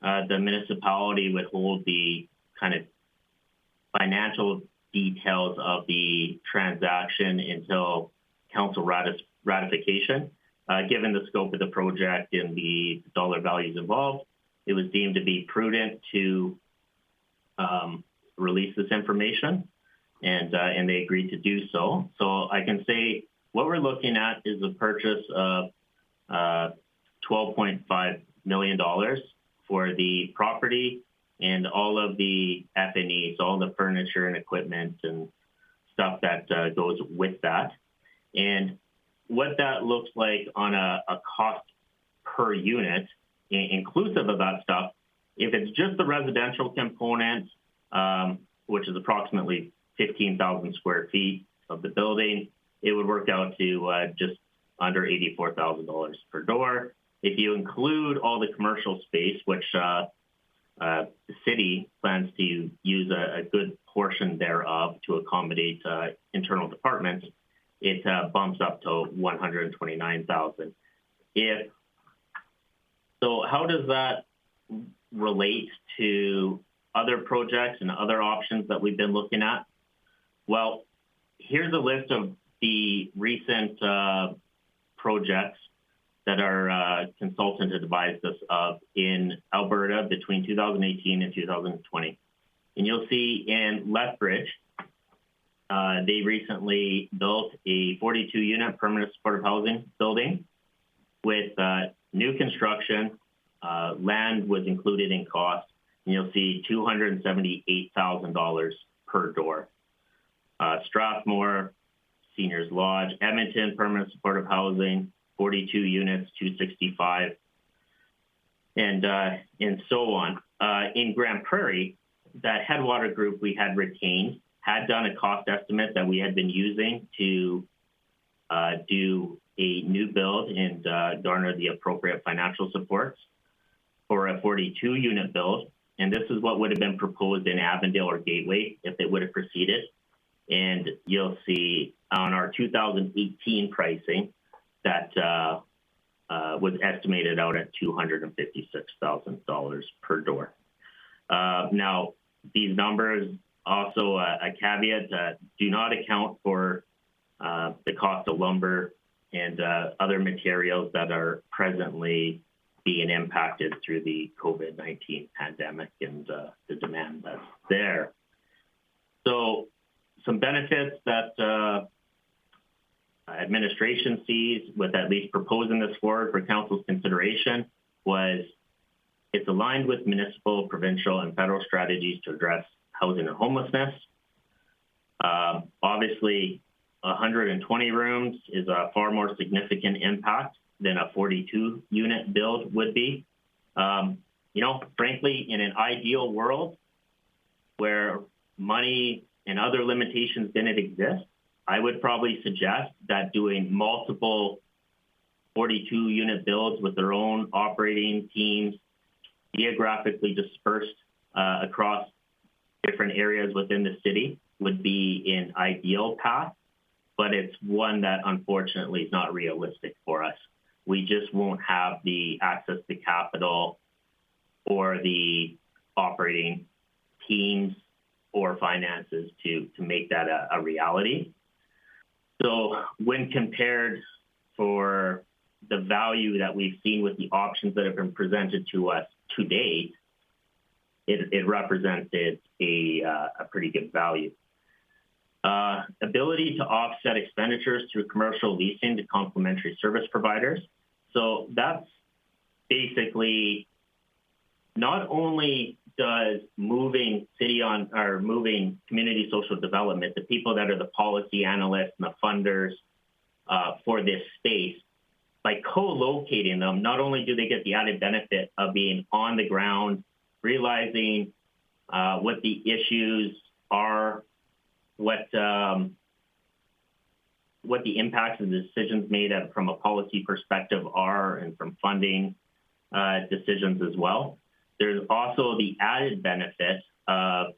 the municipality would hold the kind of financial details of the transaction until council ratification. Given the scope of the project and the dollar values involved, it was deemed to be prudent to release this information. And they agreed to do so. So I can say what we're looking at is a purchase of $12.5 million for the property and all of the F&E, so all the furniture and equipment and stuff that goes with that. And what that looks like on a cost per unit, inclusive of that stuff, if it's just the residential component, which is approximately 15,000 square feet of the building, it would work out to just under $84,000 per door. If you include all the commercial space, which the city plans to use a good portion thereof to accommodate internal departments, it bumps up to $129,000. So how does that relate to other projects and other options that we've been looking at? Well, here's a list of the recent projects that our consultant advised us of in Alberta between 2018 and 2020. And you'll see in Lethbridge, they recently built a 42-unit permanent supportive housing building with new construction. Land was included in cost, and you'll see $278,000 per door. Strathmore, Seniors Lodge, Edmonton, permanent supportive housing, 42 units, 265, and so on. In Grande Prairie, that Headwater group we had retained had done a cost estimate that we had been using to do a new build and garner the appropriate financial supports for a 42-unit build. And this is what would have been proposed in Avondale or Gateway if it would have proceeded. And you'll see on our 2018 pricing that was estimated out at $256,000 per door. Now, these numbers also a caveat do not account for the cost of lumber and other materials that are presently being impacted through the COVID-19 pandemic and the demand that's there. So some benefits that administration sees with at least proposing this forward for council's consideration was it's aligned with municipal, provincial, and federal strategies to address housing and homelessness. Obviously, 120 rooms is a far more significant impact than a 42-unit build would be. You know, frankly, in an ideal world where money and other limitations didn't exist, I would probably suggest that doing multiple 42-unit builds with their own operating teams, geographically dispersed across different areas within the city would be an ideal path, but it's one that unfortunately is not realistic for us. We just won't have the access to capital or the operating teams or finances to make that a reality. So when compared for the value that we've seen with the options that have been presented to us to date, it represented a pretty good value. Ability to offset expenditures through commercial leasing to complementary service providers. So that's basically not only does moving community social development, the people that are the policy analysts and the funders for this space, by co-locating them, not only do they get the added benefit of being on the ground, realizing what the issues are, what the impacts of the decisions made from a policy perspective are, and from funding decisions as well. There's also the added benefit of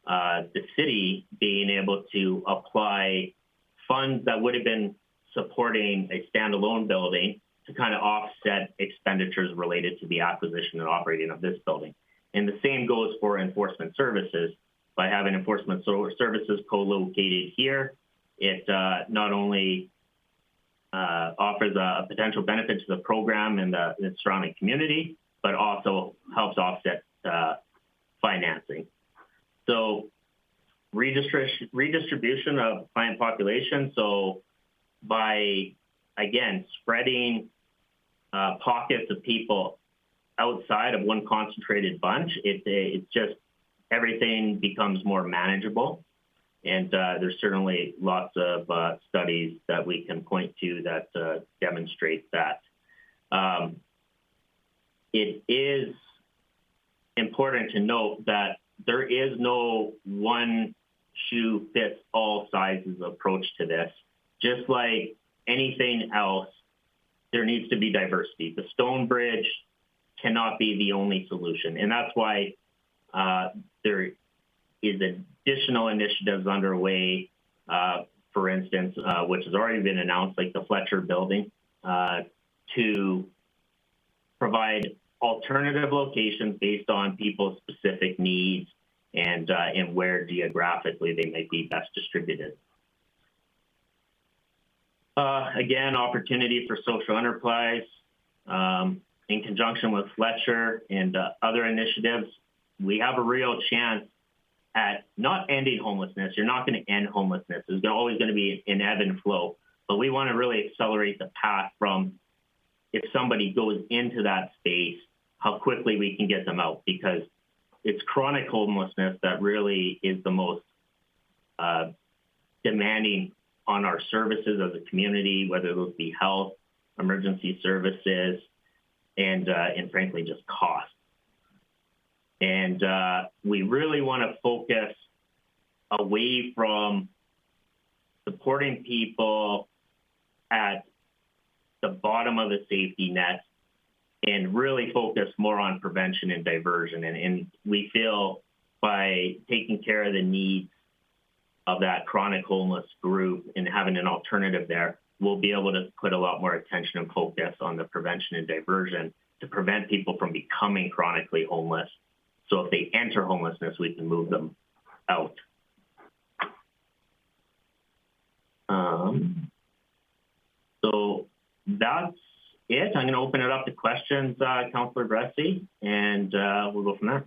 the city being able to apply funds that would have been supporting a standalone building to kind of offset expenditures related to the acquisition and operating of this building. And the same goes for enforcement services. By having enforcement services co-located here, it not only offers a potential benefit to the program and the surrounding community, but also helps offset financing. So redistribution of client population. So by, again, spreading pockets of people outside of one concentrated bunch, it's just everything becomes more manageable. And there's certainly lots of studies that we can point to that demonstrate that. It is important to note that there is no one shoe fits all sizes approach to this. Just like anything else, there needs to be diversity. The stone bridge cannot be the only solution. And that's why there is additional initiatives underway, for instance, which has already been announced, like the Fletcher building, to provide alternative locations based on people's specific needs and where geographically they may be best distributed. Again, opportunity for social enterprise. In conjunction with Fletcher and other initiatives, we have a real chance at not ending homelessness. You're not going to end homelessness. There's always going to be an ebb and flow. But we want to really accelerate the path from if somebody goes into that space, how quickly we can get them out, because it's chronic homelessness that really is the most demanding on our services as a community, whether those be health, emergency services, and frankly, just cost. And we really want to focus away from supporting people at the bottom of the safety net and really focus more on prevention and diversion. And we feel by taking care of the needs of that chronic homeless group and having an alternative there, we'll be able to put a lot more attention and focus on the prevention and diversion to prevent people from becoming chronically homeless. So if they enter homelessness, we can move them out. So that's it. I'm going to open it up to questions, Councillor Bressi, and we'll go from there.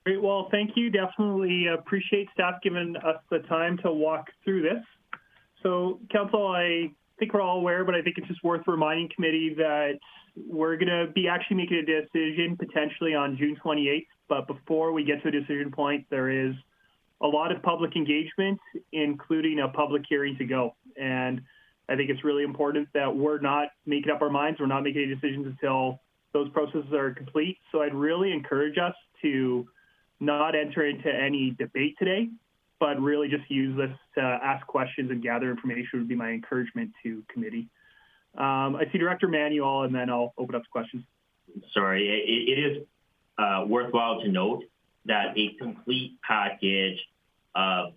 Great. Well, thank you. Definitely appreciate staff giving us the time to walk through this. So, Council, I think we're all aware, but I think it's just worth reminding committee that we're going to be actually making a decision potentially on June 28th. But before we get to a decision point, there is a lot of public engagement, including a public hearing to go. And I think it's really important that we're not making up our minds. We're not making any decisions until those processes are complete. So I'd really encourage us to not enter into any debate today, but really just use this to ask questions and gather information would be my encouragement to committee. I see Director Manuel, and then I'll open up to questions. Sorry, it is worthwhile to note that a complete package of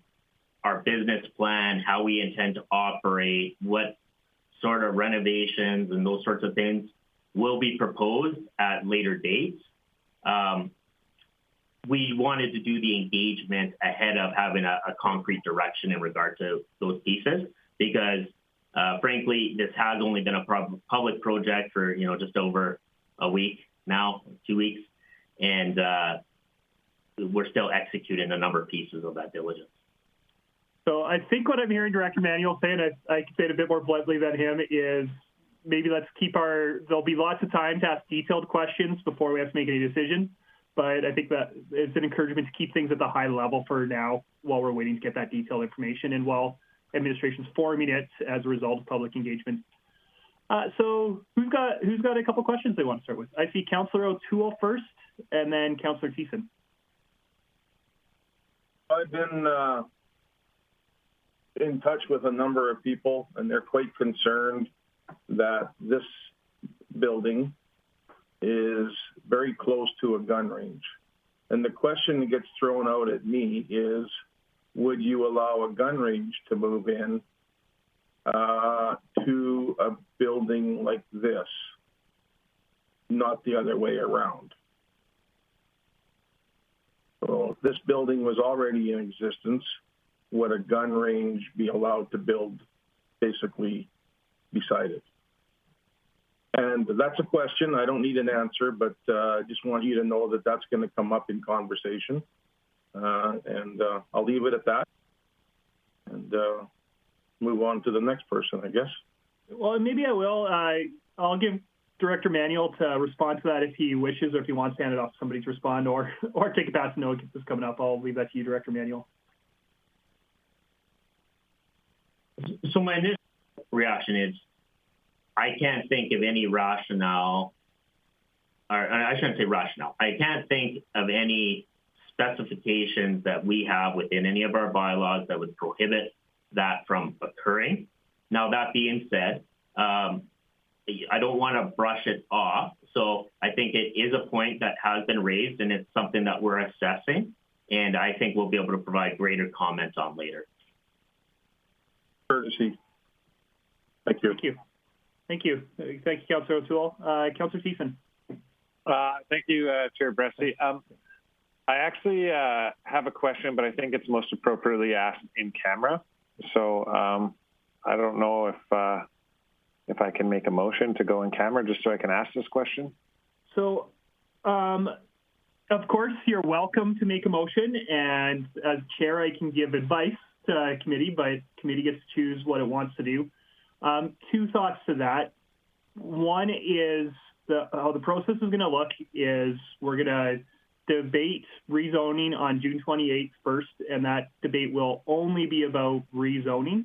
our business plan, how we intend to operate, what sort of renovations and those sorts of things will be proposed at later dates. We wanted to do the engagement ahead of having a concrete direction in regard to those pieces, because frankly, this has only been a public project for, just over a week now, 2 weeks, and we're still executing a number of pieces of that diligence. So I think what I'm hearing Director Manuel say, and I can say it a bit more bluntly than him, is maybe let's keep there'll be lots of time to ask detailed questions before we have to make any decision. But I think that it's an encouragement to keep things at the high level for now while we're waiting to get that detailed information and while administration's forming it as a result of public engagement. So who's got a couple questions they want to start with? I see Councillor O'Toole first, and then Councillor Thiessen. I've been in touch with a number of people, and they're quite concerned that this building is very close to a gun range. And the question that gets thrown out at me is, would you allow a gun range to move in to a building like this, not the other way around? So if this building was already in existence, would a gun range be allowed to build basically beside it? And that's a question. I don't need an answer, but I just want you to know that that's going to come up in conversation. And I'll leave it at that and move on to the next person, I guess. Well, maybe I will. I'll give Director Manuel to respond to that if he wishes, or if he wants to hand it off to somebody to respond, or take a pass and know this is coming up. I'll leave that to you, Director Manuel. So my initial reaction is, I can't think of any rationale, or I shouldn't say rationale. I can't think of any specifications that we have within any of our bylaws that would prohibit that from occurring. Now, that being said, I don't want to brush it off. So I think it is a point that has been raised, and it's something that we're assessing, and I think we'll be able to provide greater comments on later. Courtesy. Thank you. Thank you. Thank you. Thank you, Councillor O'Toole. Councillor Thiessen. Thank you, Chair Bressy. I actually have a question, but I think it's most appropriately asked in camera. So I don't know if I can make a motion to go in camera just so I can ask this question. So, of course, you're welcome to make a motion, and as chair, I can give advice to committee, but committee gets to choose what it wants to do. Two thoughts to that. One is how the process is going to look is we're going to debate rezoning on June 28th first, and that debate will only be about rezoning.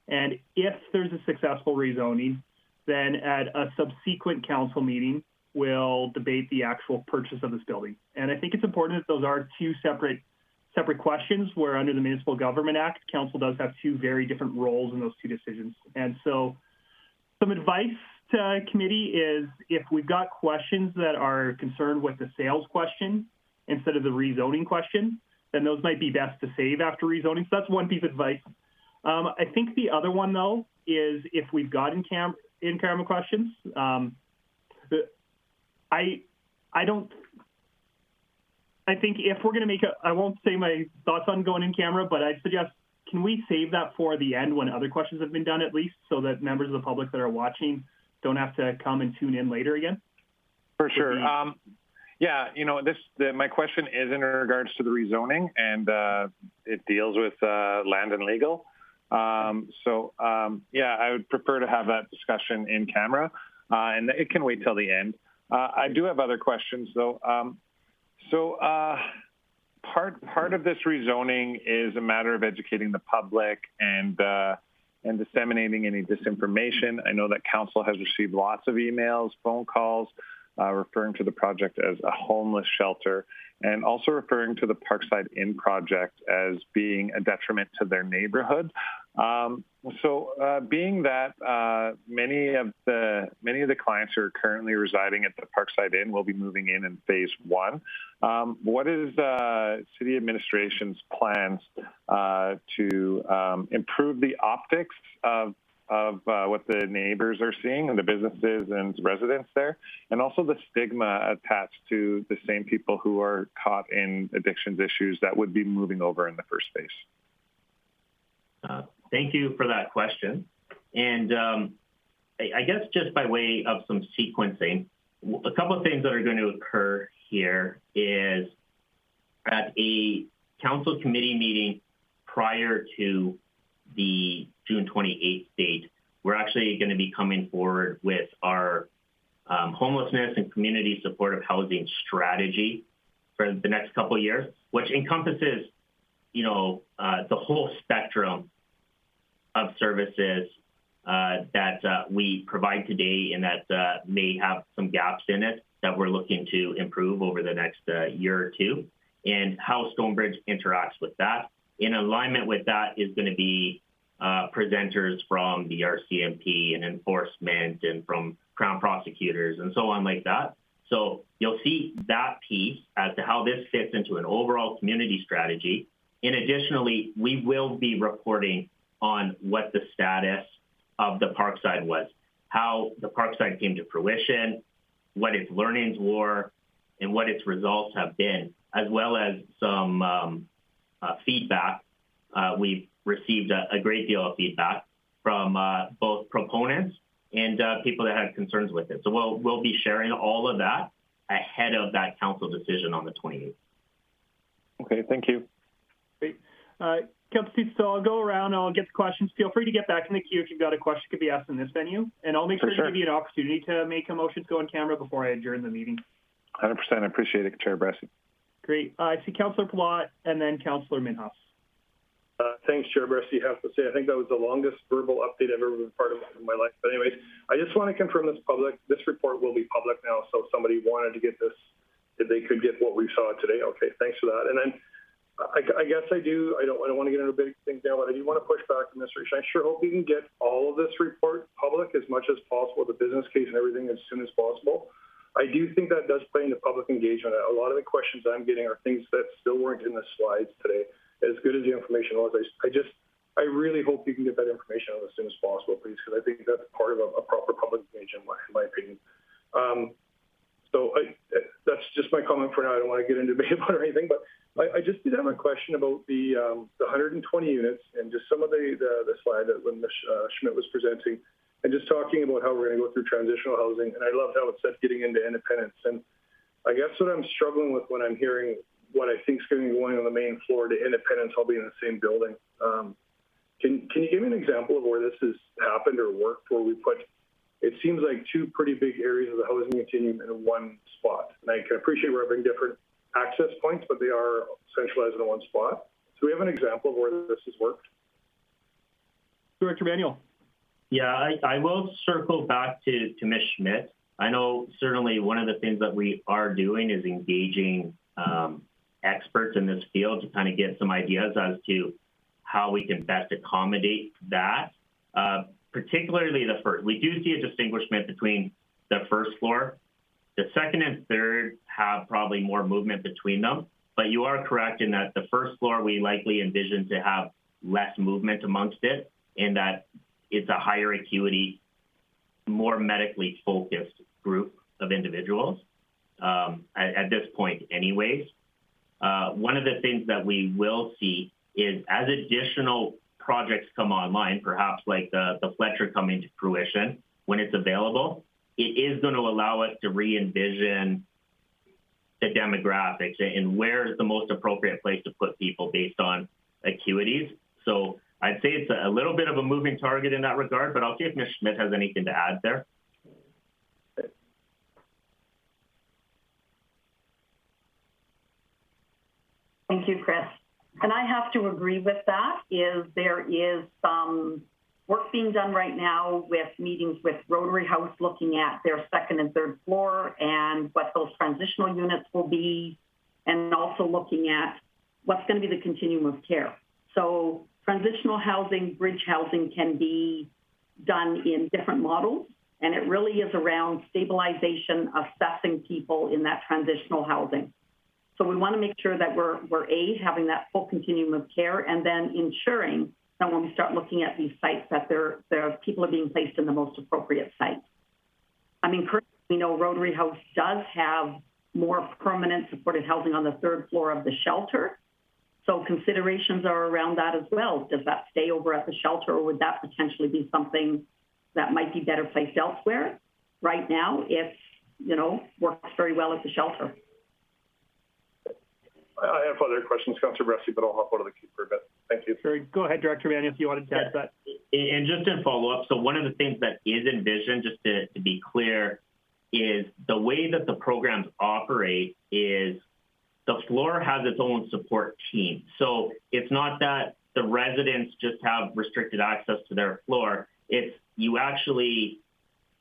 And if there's a successful rezoning, then at a subsequent council meeting, we'll debate the actual purchase of this building. And I think it's important that those are two separate questions, where under the Municipal Government Act, council does have two very different roles in those two decisions. And so some advice to committee is, if we've got questions that are concerned with the sales question instead of the rezoning question, then those might be best to save after rezoning. So that's one piece of advice. I think the other one, though, is if we've got in-camera questions, I think if we're going to make I won't say my thoughts on going in camera, but I'd suggest, can we save that for the end when other questions have been done, at least, so that members of the public that are watching don't have to come and tune in later again? For sure. Yeah, my question is in regards to the rezoning, and it deals with land and legal. Yeah, I would prefer to have that discussion in camera, and it can wait till the end. I do have other questions, though. Part of this rezoning is a matter of educating the public and disseminating any disinformation. I know that council has received lots of emails, phone calls, referring to the project as a homeless shelter, and also referring to the Parkside Inn project as being a detriment to their neighborhood. Being that many of the clients who are currently residing at the Parkside Inn will be moving in phase 1, what is city administration's plans to improve the optics of what the neighbors are seeing and the businesses and residents there, and also the stigma attached to the same people who are caught in addictions issues that would be moving over in the first phase? Thank you for that question. And I guess just by way of some sequencing, a couple of things that are going to occur here is at a council committee meeting prior to the June 28th date, we're actually going to be coming forward with our homelessness and community supportive housing strategy for the next couple of years, which encompasses, the whole spectrum of services that we provide today and that may have some gaps in it that we're looking to improve over the next year or two, and how Stonebridge interacts with that. In alignment with that is going to be presenters from the RCMP and enforcement and from Crown prosecutors and so on like that. So you'll see that piece as to how this fits into an overall community strategy. And additionally, we will be reporting on what the status of the Parkside was, how the Parkside came to fruition, what its learnings were, and what its results have been, as well as some feedback. We've received a great deal of feedback from both proponents and people that had concerns with it. So we'll be sharing all of that ahead of that council decision on the 28th. Okay, thank you. Great. So I'll go around, I'll get the questions. Feel free to get back in the queue if you've got a question that could be asked in this venue. And I'll make sure to give you an opportunity to make a motion to go on camera before I adjourn the meeting. 100%. I appreciate it, Chair Bressie. Great. I see Councillor Palat and then Councillor Minhoff. Thanks, Chair Bressie. I have to say, I think that was the longest verbal update I've ever been part of in my life. But anyways, I just want to confirm this report will be public now. So if somebody wanted to get this, if they could get what we saw today. Okay, thanks for that. And then I guess I don't want to get into big things now, but I do want to push back on this. I sure hope we can get all of this report public as much as possible, the business case and everything as soon as possible. I do think that does play into public engagement. A lot of the questions I'm getting are things that still weren't in the slides today. As good as the information was, I really hope you can get that information out as soon as possible, please, because I think that's part of a proper public engagement, in my opinion. That's just my comment for now. I don't want to get into debate about it or anything, but I just did have a question about the 120 units and just some of the slide that when Ms. Schmidt was presenting, and just talking about how we're going to go through transitional housing. And I loved how it said getting into independence. And I guess what I'm struggling with when I'm hearing what I think is going to be going on the main floor to independence, all being in the same building. Can you give me an example of where this has happened or worked, where we put, it seems like two pretty big areas of the housing continuum in one spot? And I can appreciate we're having different access points, but they are centralized in one spot. So we have an example of where this has worked. Director Manuel. Yeah, I will circle back to Ms. Schmidt. I know certainly one of the things that we are doing is engaging experts in this field to kind of get some ideas as to how we can best accommodate that, particularly the first. We do see a distinguishment between the first floor. The second and third have probably more movement between them, but you are correct in that the first floor we likely envision to have less movement amongst it, and that it's a higher acuity, more medically focused group of individuals at this point anyways. One of the things that we will see is as additional projects come online, perhaps like the Fletcher coming to fruition, when it's available, it is going to allow us to re-envision the demographics and where is the most appropriate place to put people based on acuities. So I'd say it's a little bit of a moving target in that regard, but I'll see if Ms. Schmidt has anything to add there. Thank you, Chris. And I have to agree with that. There is some work being done right now with meetings with Rotary House looking at their second and third floor and what those transitional units will be, and also looking at what's going to be the continuum of care. So transitional housing, bridge housing can be done in different models, and it really is around stabilization, assessing people in that transitional housing. So we want to make sure that we're having that full continuum of care, and then ensuring that when we start looking at these sites that their people are being placed in the most appropriate sites. I mean, currently we know Rotary House does have more permanent supported housing on the third floor of the shelter. So considerations are around that as well. Does that stay over at the shelter, or would that potentially be something that might be better placed elsewhere? Right now, it's, works very well at the shelter. I have other questions, Councillor Bressie, but I'll hop out of the queue for a bit. Thank you. Sure. Go ahead, Director Mannion, if you wanted to add that. And just in follow-up, so one of the things that is envisioned, just to be clear, is the way that the programs operate is the floor has its own support team. So it's not that the residents just have restricted access to their floor. It's you actually,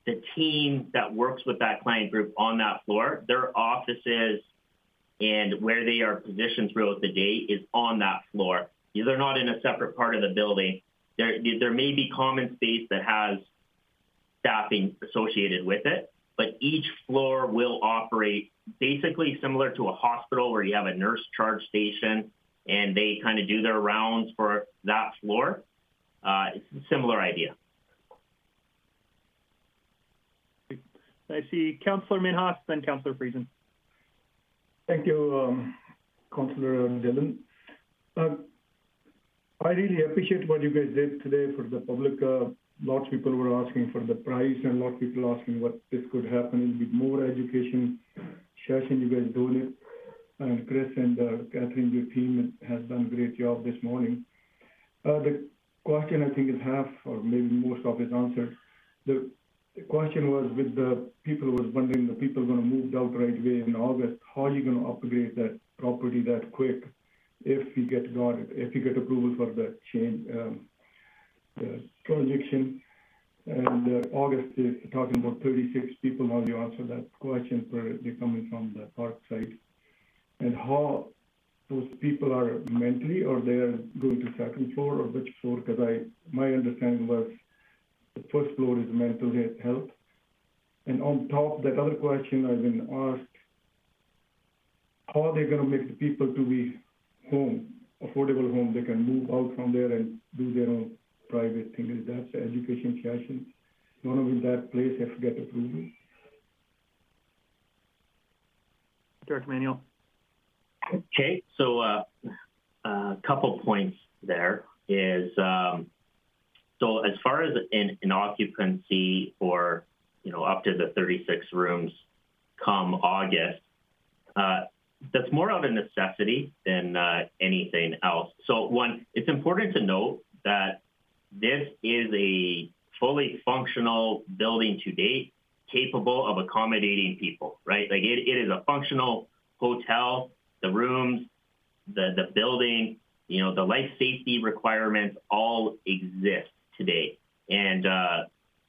the team that works with that client group on that floor, their offices and where they are positioned throughout the day is on that floor. They're not in a separate part of the building. There may be common space that has staffing associated with it, but each floor will operate basically similar to a hospital where you have a nurse charge station and they kind of do their rounds for that floor. It's a similar idea. I see Councillor Minhas, then Councillor Friesen. Thank you, Councillor Dillon. I really appreciate what you guys did today for the public. Lots of people were asking for the price, and a lot of people asking what this could happen with more education session. You guys doing it, and Chris and Catherine, your team has done a great job this morning. The question I think is half, or maybe most of it answered. The question was with the people who was wondering, the people going to move out right away in August, how are you going to upgrade that property that quick if you get approval for the change, the projection? And August is talking about 36 people. Now you answer that question for they're coming from the park side, and how those people are mentally, or they are going to second floor, or which floor? Because my understanding was the first floor is mental health. And on top of that other question I've been asked, how are they going to make the people to be home, affordable home, they can move out from there and do their own private thing? Is that the education session going to be in that place if you get approval? Director Manuel. Okay, so a couple points there is, so as far as an occupancy for, up to the 36 rooms come August, that's more out of necessity than anything else. So one, it's important to note that this is a fully functional building to date, capable of accommodating people, right? Like it is a functional hotel, the rooms, the building, the life safety requirements all exist today. And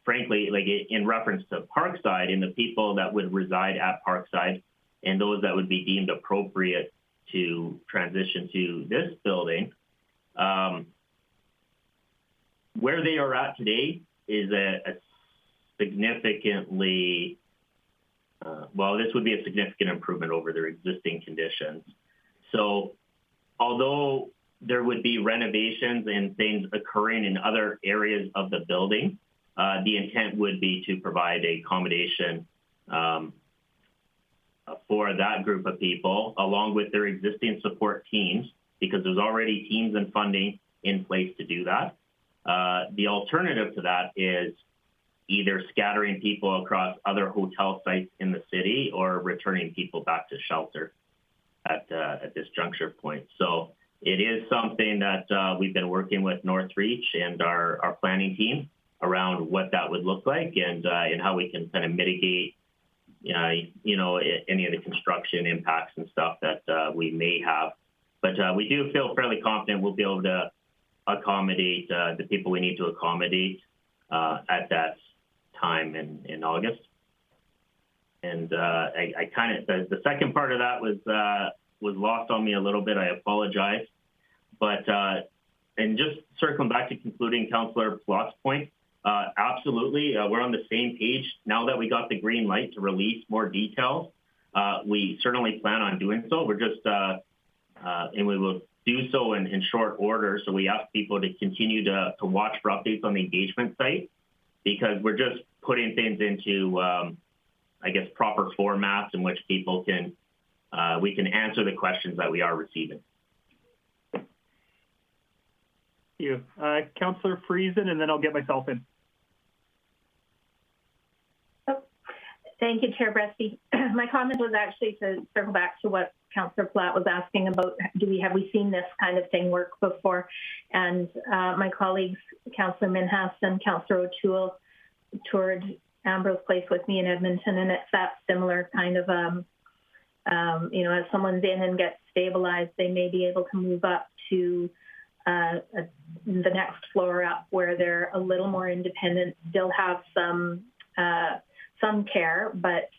frankly, like in reference to Parkside and the people that would reside at Parkside and those that would be deemed appropriate to transition to this building, where they are at today is a significantly, this would be a significant improvement over their existing conditions. So although there would be renovations and things occurring in other areas of the building, the intent would be to provide accommodation for that group of people, along with their existing support teams, because there's already teams and funding in place to do that. The alternative to that is either scattering people across other hotel sites in the city or returning people back to shelter at this juncture point. So it is something that we've been working with Northreach and our planning team around what that would look like and how we can kind of mitigate, you know, any of the construction impacts and stuff that we may have. But we do feel fairly confident we'll be able to accommodate the people we need to accommodate at that time in August. And I kind of, the second part of that was lost on me a little bit. I apologize. But, and just circling back to concluding Councillor Plot's point, absolutely, we're on the same page. Now that we got the green light to release more details, we certainly plan on doing so. We're just, and we will do so in short order. So we ask people to continue to watch for updates on the engagement site, because we're just putting things into, I guess, proper formats in which people can, we can answer the questions that we are receiving. Thank you. Councillor Friesen, and then I'll get myself in. Thank you, Chair Bresky. My comment was actually to circle back to what Councillor Platt was asking about, have we seen this kind of thing work before? And my colleagues, Councillor Minhas and Councillor O'Toole, toured Ambrose Place with me in Edmonton, and it's that similar kind of, you know, as someone's in and gets stabilized, they may be able to move up to the next floor up where they're a little more independent, still have some care, but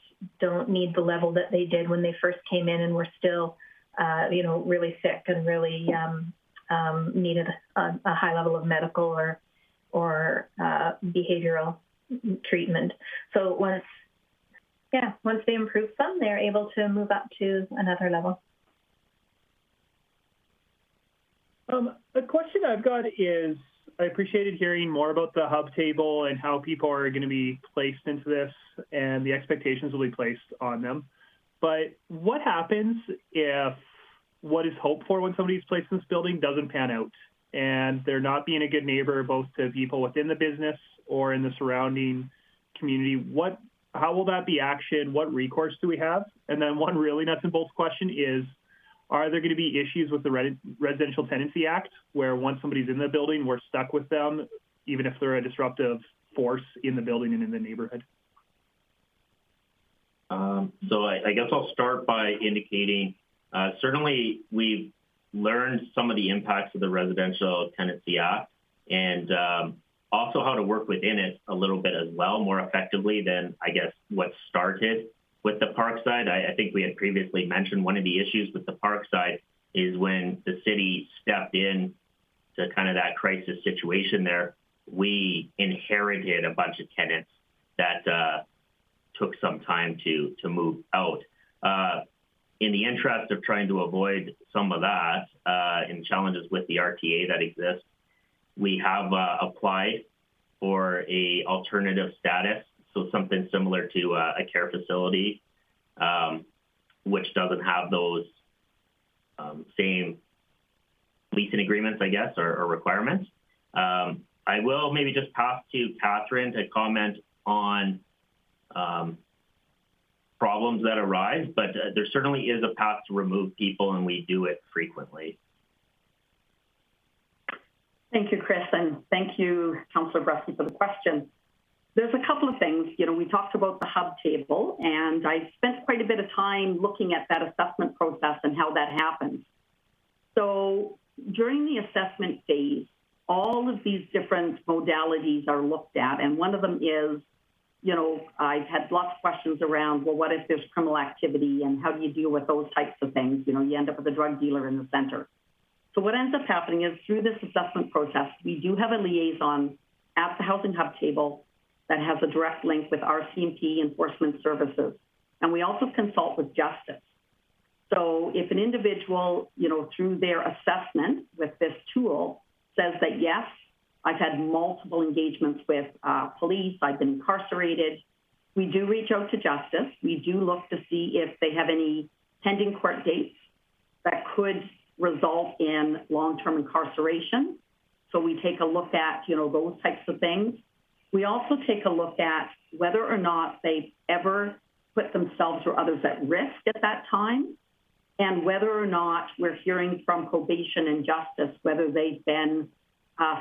don't need the level that they did when they first came in and were still, you know, really sick and really needed a high level of medical or behavioral treatment. So once they improve some, they're able to move up to another level. A question I've got is, I appreciated hearing more about the hub table and how people are going to be placed into this and the expectations will be placed on them. But what happens if what is hoped for when somebody's placed in this building doesn't pan out and they're not being a good neighbor both to people within the business or in the surrounding community? How will that be actioned? What recourse do we have? And then one really nuts and bolts question is, are there going to be issues with the Residential Tenancy Act where once somebody's in the building, we're stuck with them, even if they're a disruptive force in the building and in the neighborhood? So I guess I'll start by indicating, certainly we've learned some of the impacts of the Residential Tenancy Act and also how to work within it a little bit as well, more effectively than, I guess, what started with the Parkside. I think we had previously mentioned one of the issues with the Parkside is when the city stepped in to kind of that crisis situation there, we inherited a bunch of tenants that took some time to move out. In the interest of trying to avoid some of that and challenges with the RTA that exist, we have applied for a alternative status. So something similar to a care facility, which doesn't have those same leasing agreements, I guess, or requirements. I will maybe just pass to Catherine to comment on problems that arise, but there certainly is a path to remove people, and we do it frequently. Thank you, Chris, and thank you, Councillor Bresky, for the question. There's a couple of things. You know, we talked about the hub table, and I spent quite a bit of time looking at that assessment process and how that happens. So during the assessment phase, all of these different modalities are looked at, and one of them is, you know, I've had lots of questions around, well, what if there's criminal activity, and how do you deal with those types of things? You know, you end up with a drug dealer in the center. So what ends up happening is through this assessment process, we do have a liaison at the housing hub table that has a direct link with RCMP Enforcement Services. And we also consult with Justice. So if an individual, you know, through their assessment with this tool says that, yes, I've had multiple engagements with police, I've been incarcerated, we do reach out to Justice. We do look to see if they have any pending court dates that could result in long-term incarceration. So we take a look at, you know, those types of things. We also take a look at whether or not they ever put themselves or others at risk at that time. and whether or not we're hearing from probation and justice, whether they've been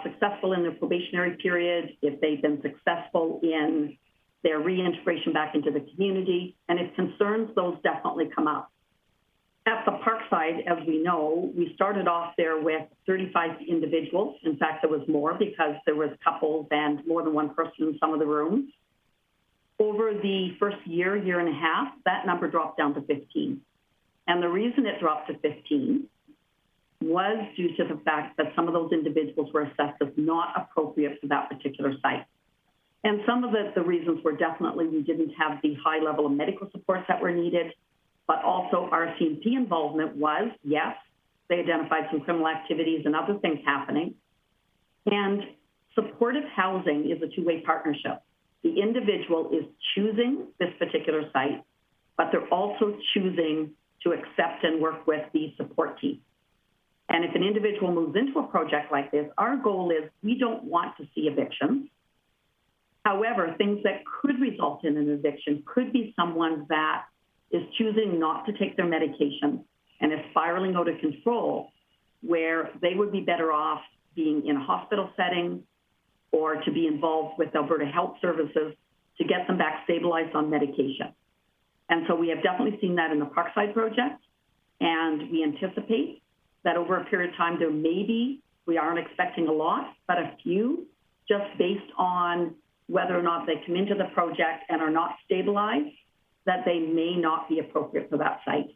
successful in their probationary period, if they've been successful in their reintegration back into the community, and if concerns, those definitely come up. At the Parkside, as we know, we started off there with 35 individuals. In fact, there was more because there was couples and more than one person in some of the rooms. Over the first year, year and a half, that number dropped down to 15. And the reason it dropped to 15 was due to the fact that some of those individuals were assessed as not appropriate for that particular site. And some of the reasons were definitely we didn't have the high level of medical supports that were needed, but also our CMP involvement was, yes, they identified some criminal activities and other things happening. And supportive housing is a two-way partnership. The individual is choosing this particular site, but they're also choosing to accept and work with the support team. And if an individual moves into a project like this, our goal is we don't want to see evictions. However, things that could result in an eviction could be someone that is choosing not to take their medication and is spiraling out of control, where they would be better off being in a hospital setting or to be involved with Alberta Health Services to get them back stabilized on medication. And so we have definitely seen that in the Parkside project, and we anticipate that over a period of time there may be, we aren't expecting a lot, but a few, just based on whether or not they come into the project and are not stabilized, that they may not be appropriate for that site.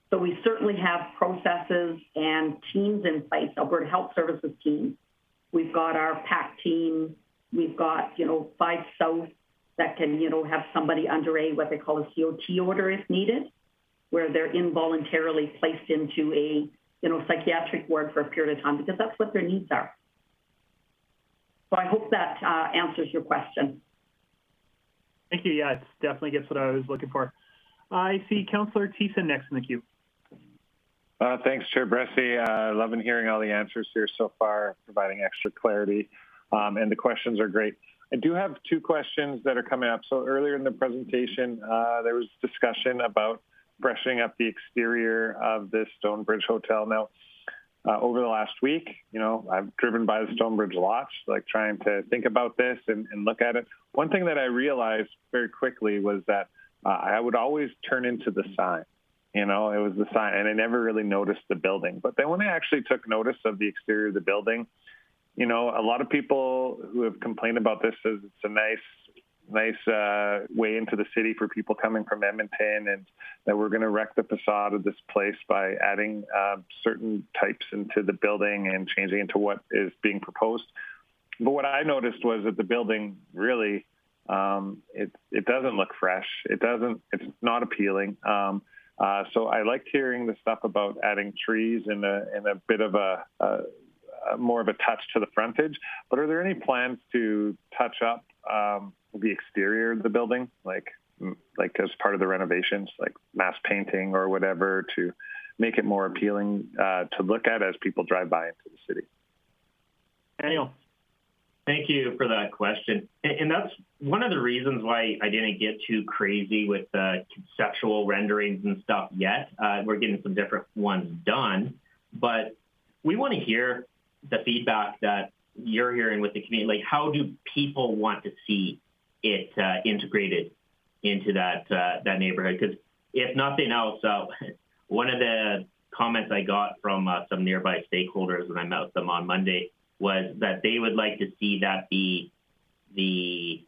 So we certainly have processes and teams in place, Alberta Health Services team. We've got our PAC team. We've got, 5 South that can, have somebody under what they call a COT order if needed, where they're involuntarily placed into a, psychiatric ward for a period of time because that's what their needs are. So I hope that answers your question. Thank you. Yeah, it definitely gets what I was looking for. I see Councillor Thiessen next in the queue. Thanks, Chair Bressie. Loving hearing all the answers here so far, providing extra clarity, and the questions are great. I do have 2 questions that are coming up. So earlier in the presentation, there was discussion about freshening up the exterior of this Stonebridge Hotel. Now, over the last week, I've driven by the Stonebridge lots, trying to think about this and look at it. One thing that I realized very quickly was that I would always turn into the sign. It was the sign, and I never really noticed the building. But then when I actually took notice of the exterior of the building, a lot of people who have complained about this says it's a nice way into the city for people coming from Edmonton, and that we're going to wreck the facade of this place by adding certain types into the building and changing into what is being proposed. But what I noticed was that the building really, it doesn't look fresh. It's not appealing. So I liked hearing the stuff about adding trees and a bit of a more of a touch to the frontage. But are there any plans to touch up the exterior of the building, like as part of the renovations, like mass painting or whatever, to make it more appealing to look at as people drive by into the city? Daniel. Thank you for that question. And that's one of the reasons why I didn't get too crazy with the conceptual renderings and stuff yet. We're getting some different ones done, but we want to hear the feedback that you're hearing with the community. Like, how do people want to see it integrated into that neighborhood? Because if nothing else, one of the comments I got from some nearby stakeholders when I met with them on Monday was that they would like to see that be the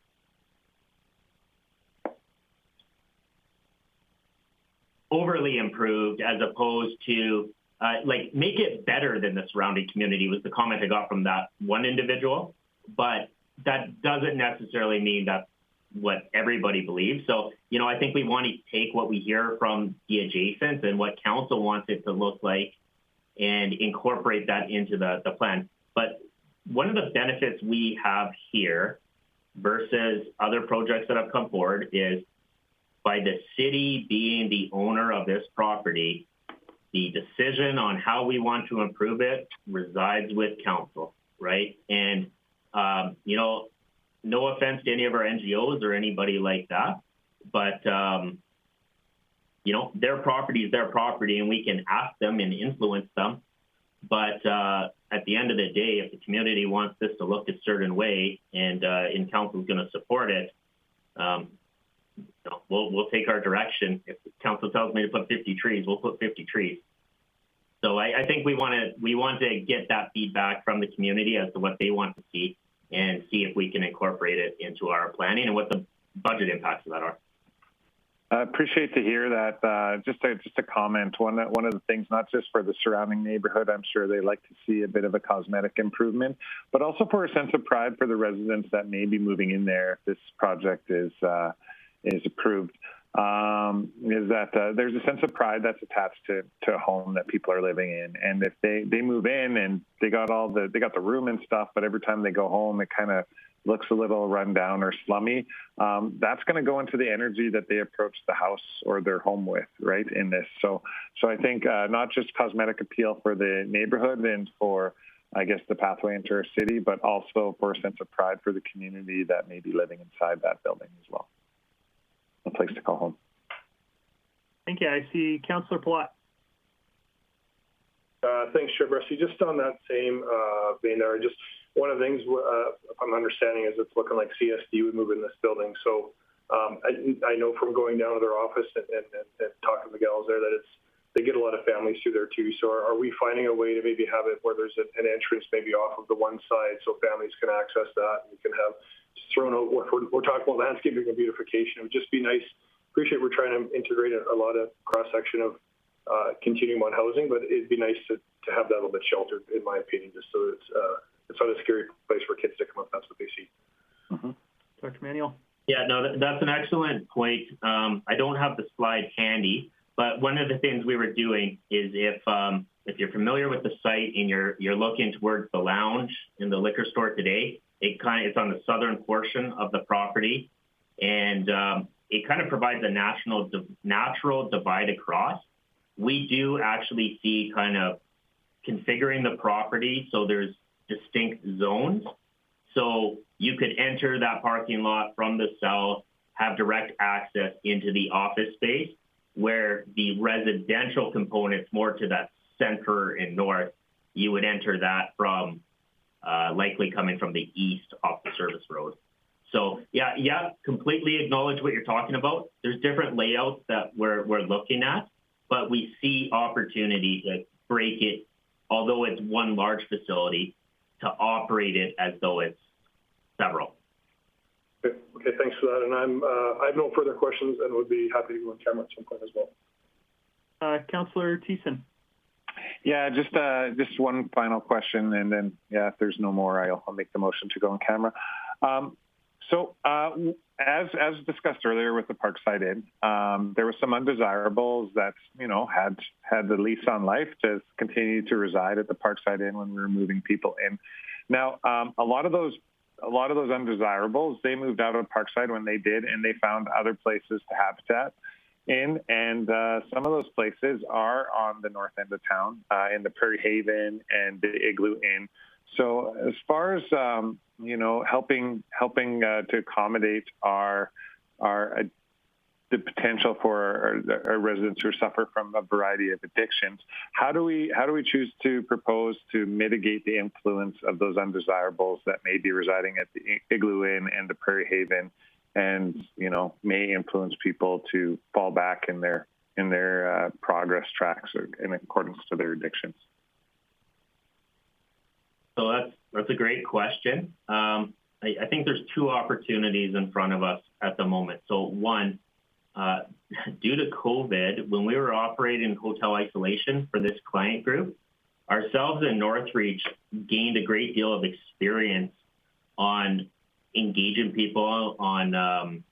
overly improved as opposed to make it better than the surrounding community was the comment I got from that one individual. But that doesn't necessarily mean that's what everybody believes. So, I think we want to take what we hear from the adjacent and what council wants it to look like and incorporate that into the plan. But one of the benefits we have here versus other projects that have come forward is by the city being the owner of this property, the decision on how we want to improve it resides with council, right? And, no offense to any of our NGOs or anybody like that, but their property is their property, and we can ask them and influence them. But at the end of the day, if the community wants this to look a certain way, and council is going to support it, we'll take our direction. If the council tells me to put 50 trees, we'll put 50 trees. So I think we want to get that feedback from the community as to what they want to see, and see if we can incorporate it into our planning and what the budget impacts of that are. I appreciate to hear that. Just a comment. One of the things, not just for the surrounding neighborhood, I'm sure they like to see a bit of a cosmetic improvement, but also for a sense of pride for the residents that may be moving in there if this project is approved. Is that there's a sense of pride that's attached to a home that people are living in, and if they move in and they got the room and stuff, but every time they go home it kind of looks a little run down or slummy, that's going to go into the energy that they approach the house or their home with, right, in this. So I think not just cosmetic appeal for the neighborhood and for, I guess, the pathway into our city, but also for a sense of pride for the community that may be living inside that building as well. A place to call home. Thank you. I see Councillor Palat. Thanks, Chair Bressy. Just on that same vein there, just one of the things I'm understanding is it's looking like CSD would move in this building. So I know from going down to their office and talking to the gals there that they get a lot of families through there too. So are we finding a way to maybe have it where there's an entrance maybe off of the one side so families can access that, and we can have just thrown out, we're talking about landscaping and beautification. It would just be nice. Appreciate we're trying to integrate a lot of cross-section of continuum on housing, but it'd be nice to have that a little bit sheltered, in my opinion, just so it's not a scary place for kids to come up. That's what they see. Mm-hmm. Dr. Manuel. Yeah, no, that's an excellent point. I don't have the slide handy, but one of the things we were doing is if you're familiar with the site and you're looking towards the lounge in the liquor store today, it's on the southern portion of the property, and it kind of provides a natural divide across. We do actually see kind of configuring the property so there's distinct zones. So you could enter that parking lot from the south, have direct access into the office space, where the residential components more to that center and north, you would enter that from likely coming from the east off the service road. So yeah, completely acknowledge what you're talking about. There's different layouts that we're looking at, but we see opportunity to break it, although it's one large facility, to operate it as though it's several. Okay, thanks for that. And I have no further questions and would be happy to go on camera at some point as well. Councillor Thiessen. Yeah, just one final question, and then, if there's no more, I'll make the motion to go on camera. So as discussed earlier with the Parkside Inn, there were some undesirables that, had the lease on life to continue to reside at the Parkside Inn when we were moving people in. Now, a lot of those undesirables, they moved out of Parkside when they did, and they found other places to habitat in, and some of those places are on the north end of town, in the Prairie Haven and the Igloo Inn. So as far as helping to accommodate the potential for our residents who suffer from a variety of addictions, how do we choose to propose to mitigate the influence of those undesirables that may be residing at the Igloo Inn and the Prairie Haven, and may influence people to fall back in their progress tracks or in accordance to their addictions? So that's a great question. I think there's two opportunities in front of us at the moment. So one, due to COVID, when we were operating hotel isolation for this client group, ourselves and Northreach gained a great deal of experience on engaging people on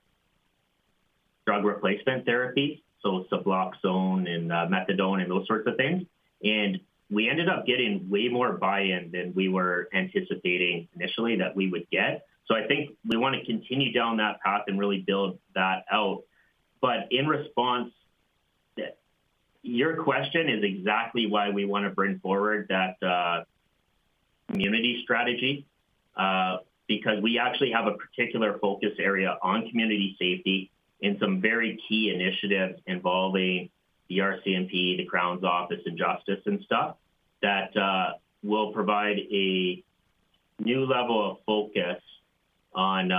drug replacement therapies, so Suboxone and methadone and those sorts of things. And we ended up getting way more buy-in than we were anticipating initially that we would get. So I think we want to continue down that path and really build that out. But in response, your question is exactly why we want to bring forward that community strategy, because we actually have a particular focus area on community safety in some very key initiatives involving the RCMP, the Crown's Office of Justice and stuff that will provide a new level of focus on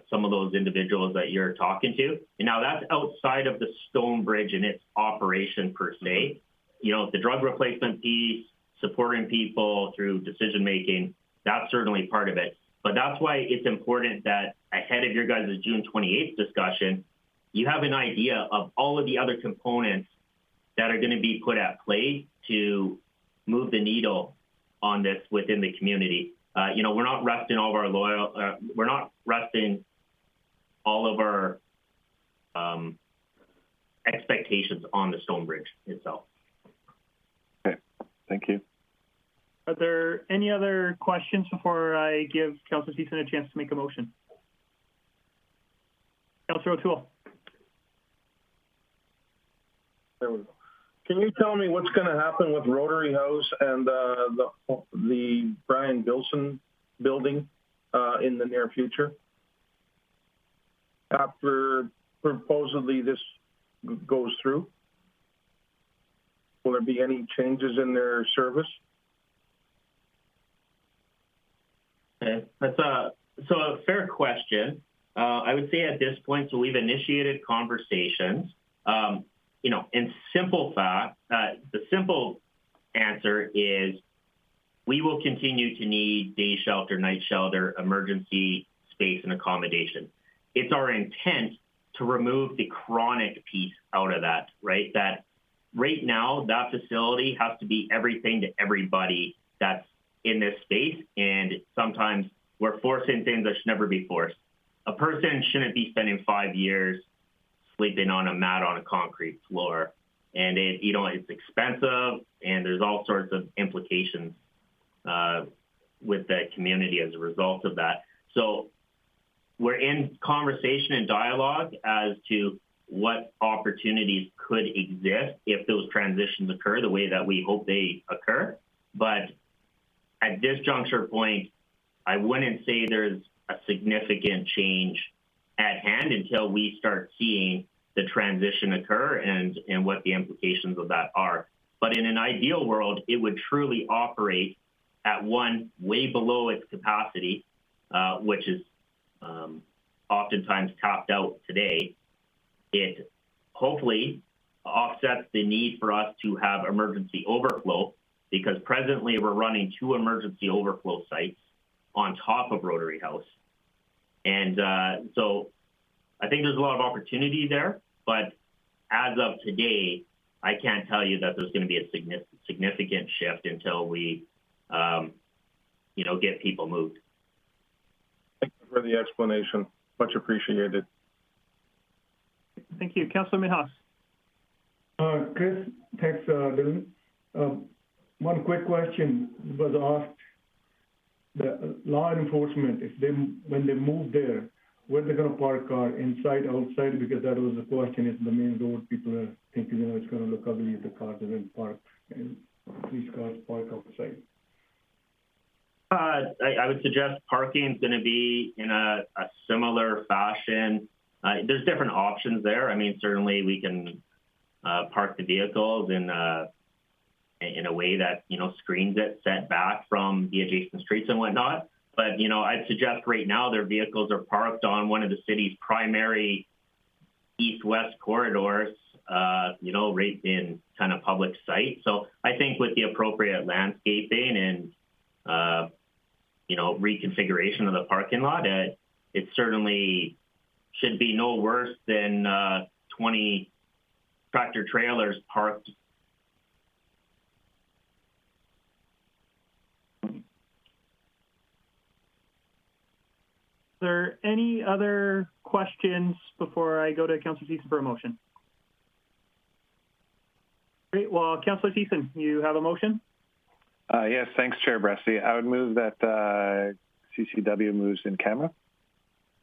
some of those individuals that you're talking to. And now that's outside of the Stone Bridge and its operation per se. You know, the drug replacement piece, supporting people through decision-making, that's certainly part of it. But that's why it's important that ahead of your guys' June 28th discussion, you have an idea of all of the other components that are going to be put at play to move the needle on this within the community. You know, we're not resting all of our we're not resting all of our expectations on the Stone Bridge itself. Okay, thank you. Are there any other questions before I give Councillor Thiessen a chance to make a motion? Councillor O'Toole. There we go. Can you tell me what's going to happen with Rotary House and the Brian Bilson building in the near future? After supposedly this goes through, will there be any changes in their service? Okay, that's a fair question. I would say at this point, so we've initiated conversations. You know, in simple fact, the simple answer is we will continue to need day shelter, night shelter, emergency space, and accommodation. It's our intent to remove the chronic piece out of that, right? That right now, that facility has to be everything to everybody that's in this space, and sometimes we're forcing things that should never be forced. A person shouldn't be spending 5 years sleeping on a mat on a concrete floor. And you know, it's expensive, and there's all sorts of implications with the community as a result of that. So we're in conversation and dialogue as to what opportunities could exist if those transitions occur the way that we hope they occur. But at this juncture point, I wouldn't say there's a significant change at hand until we start seeing the transition occur and what the implications of that are. But in an ideal world, it would truly operate at one way below its capacity, which is oftentimes topped out today. It hopefully offsets the need for us to have emergency overflow, because presently we're running 2 emergency overflow sites on top of Rotary House. And so I think there's a lot of opportunity there, but as of today, I can't tell you that there's going to be a significant shift until we, you know, get people moved. Thank you for the explanation. Much appreciated. Thank you. Councillor Minhas. Chris, thanks, Dylan. One quick question was asked. The law enforcement, when they move there, where they're going to park car, inside, outside? Because that was the question. It's the main road. People are thinking, you know, it's going to look ugly if the cars are in parked and these cars park outside. I would suggest parking is going to be in a similar fashion. There's different options there. I mean, certainly we can park the vehicles in a way that, you know, screens it, set back from the adjacent streets and whatnot. But, you know, I'd suggest right now their vehicles are parked on one of the city's primary east-west corridors, you know, right in kind of public sight. So I think with the appropriate landscaping and, you know, reconfiguration of the parking lot, it certainly should be no worse than 20 tractor trailers parked. Are there any other questions before I go to Councillor Thiessen for a motion? Great. Well, Councillor Thiessen, you have a motion? Yes, thanks, Chair Bressi. I would move that CCW moves in camera.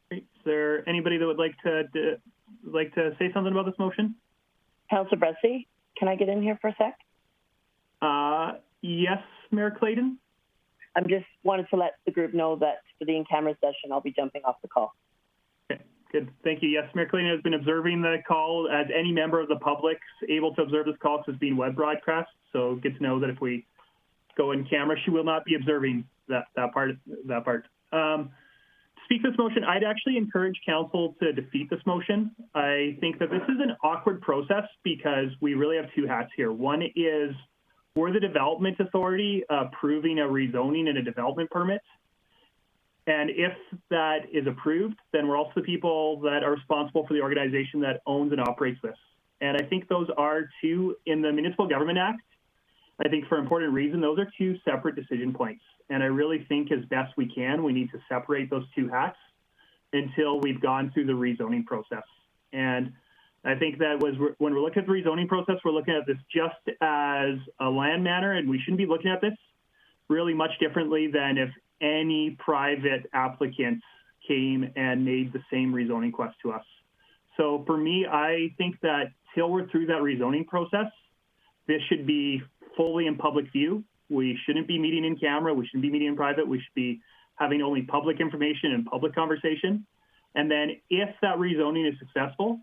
Great. Is there anybody that would like to say something about this motion? Councillor Bressi, can I get in here for a sec? Yes, Mayor Clayton. I just wanted to let the group know that for the in-camera session, I'll be jumping off the call. Okay. Good. Thank you. Yes, Mayor Kalina has been observing the call as any member of the public able to observe this call because it's being web broadcast. So good to know that if we go in camera, she will not be observing that part. To speak this motion, I'd actually encourage council to defeat this motion. I think that this is an awkward process because we really have two hats here. One is we're the development authority approving a rezoning and a development permit. And if that is approved, then we're also the people that are responsible for the organization that owns and operates this. And I think those are two, in the Municipal Government Act, I think for important reason, those are two separate decision points. And I really think as best we can, we need to separate those two hats until we've gone through the rezoning process. And I think that when we're looking at the rezoning process, we're looking at this just as a land matter, and we shouldn't be looking at this really much differently than if any private applicant came and made the same rezoning request to us. So for me, I think that till we're through that rezoning process, this should be fully in public view. We shouldn't be meeting in camera. We shouldn't be meeting in private. We should be having only public information and public conversation. And then if that rezoning is successful,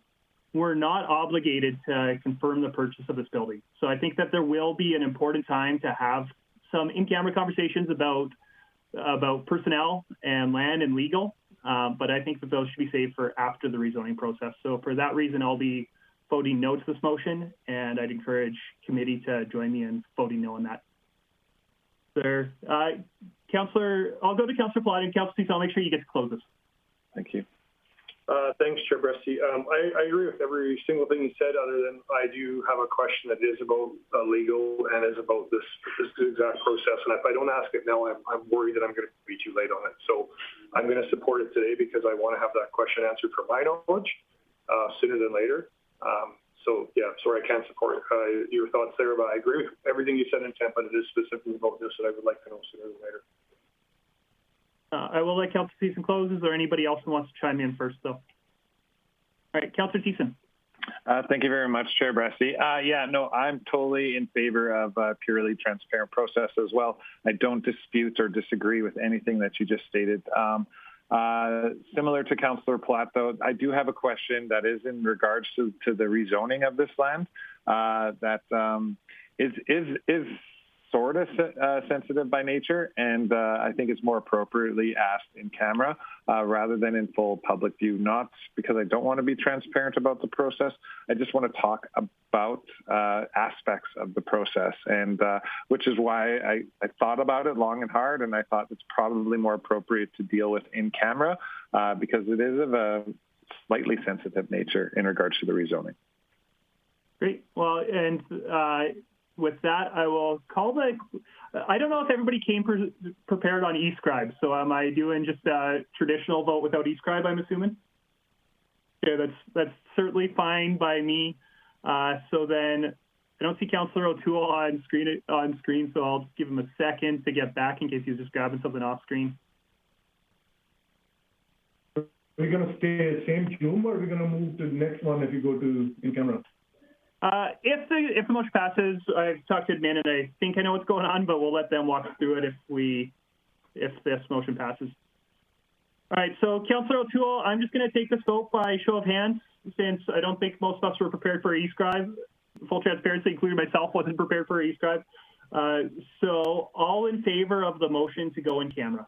we're not obligated to confirm the purchase of this building. So I think that there will be an important time to have some in-camera conversations about personnel and land and legal, but I think that those should be saved for after the rezoning process. So for that reason, I'll be voting no to this motion, and I'd encourage committee to join me in voting no on that. Sir, Councillor, I'll go to Councillor Palat and Councillor I'll make sure you get to close this. Thank you. Thanks, Chair Bresty. I agree with every single thing you said, other than I do have a question that is about legal and is about this exact process. And if I don't ask it now, I'm worried that I'm going to be too late on it. So I'm going to support it today because I want to have that question answered from my knowledge sooner than later. So yeah, sorry I can't support your thoughts there, but I agree with everything you said in intent, but it is specifically about this that I would like to know sooner than later. I will let Councillor Thiessen close. Is there anybody else who wants to chime in first, though? All right, Councillor Thiessen. Thank you very much, Chair Bresty. Yeah, no, I'm totally in favor of a purely transparent process as well. I don't dispute or disagree with anything that you just stated. Similar to Councillor Platt, though, I do have a question that is in regards to the rezoning of this land that is sort of sensitive by nature, and I think it's more appropriately asked in camera rather than in full public view, not because I don't want to be transparent about the process. I just want to talk about aspects of the process, and which is why I thought about it long and hard, and I thought it's probably more appropriate to deal with in camera because it is of a slightly sensitive nature in regards to the rezoning. Great. Well, and with that, I will call I don't know if everybody came prepared on eScribe, so am I doing just a traditional vote without eScribe, I'm assuming? Yeah, that's certainly fine by me. So then I don't see Councillor O'Toole on screen, so I'll give him a second to get back in case he's just grabbing something off screen. We're going to stay same queue, or we're going to move to the next one if you go to in camera? If the motion passes, I've talked to admin and I think I know what's going on, but we'll let them walk us through it if this motion passes. All right, so Councillor O'Toole, I'm just going to take this vote by show of hands since I don't think most of us were prepared for eScribe. Full transparency, including myself, wasn't prepared for eScribe. So all in favor of the motion to go in camera?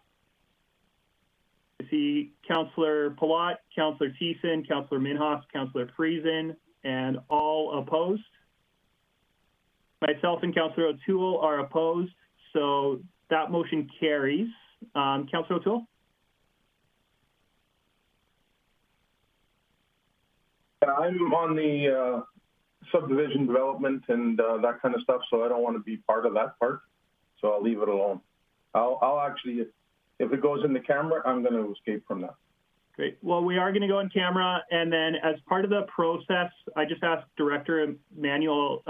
I see Councillor Palat, Councillor Thiessen, Councillor Minhoff, Councillor Friesen, and all opposed. Myself and Councillor O'Toole are opposed, so that motion carries. Councillor O'Toole? I'm on the subdivision development and that kind of stuff, so I don't want to be part of that part, so I'll leave it alone. I'll actually, if it goes in the camera, I'm going to escape from that. Great. Well, we are going to go in camera, and then as part of the process, I just asked Director Manuel,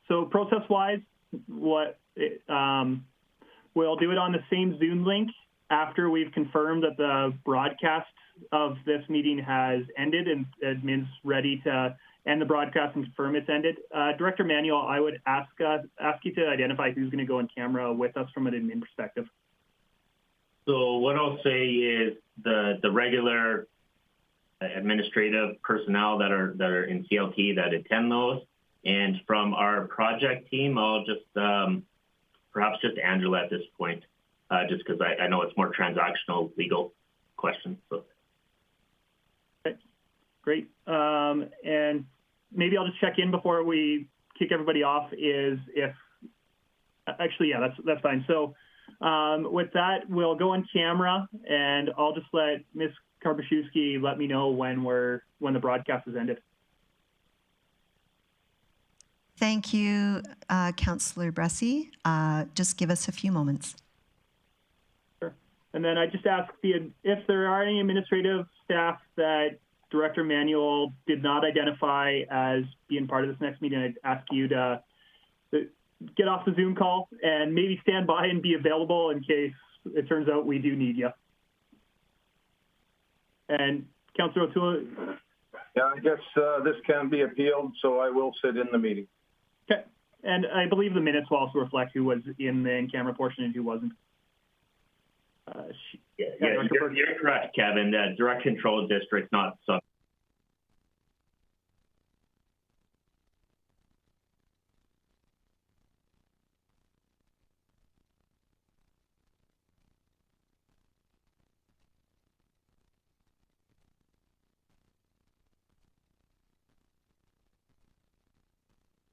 so process-wise, we'll do it on the same Zoom link after we've confirmed that the broadcast of this meeting has ended and admin's ready to end the broadcast and confirm it's ended. Director Manuel, I would ask you to identify who's going to go in camera with us from an admin perspective. So what I'll say is the regular administrative personnel that are in CLT that attend those. And from our project team, I'll just perhaps just Angela at this point, just because I know it's more transactional legal questions. So. Okay. Great. And maybe I'll just check in before we kick everybody off. Is if actually, yeah, that's fine. So with that, we'll go on camera, and I'll just let Ms. Karbaszewski let me know when the broadcast is ended. Thank you, Councillor Bressie. Just give us a few moments. Sure. And then I just ask if there are any administrative staff that Director Manuel did not identify as being part of this next meeting, I'd ask you to get off the Zoom call and maybe stand by and be available in case it turns out we do need you. And Councillor O'Toole. Yeah, I guess this can be appealed, so I will sit in the meeting. Okay. And I believe the minutes will also reflect who was in the in-camera portion and who wasn't. You're correct, Kevin. The direct control district, not sub.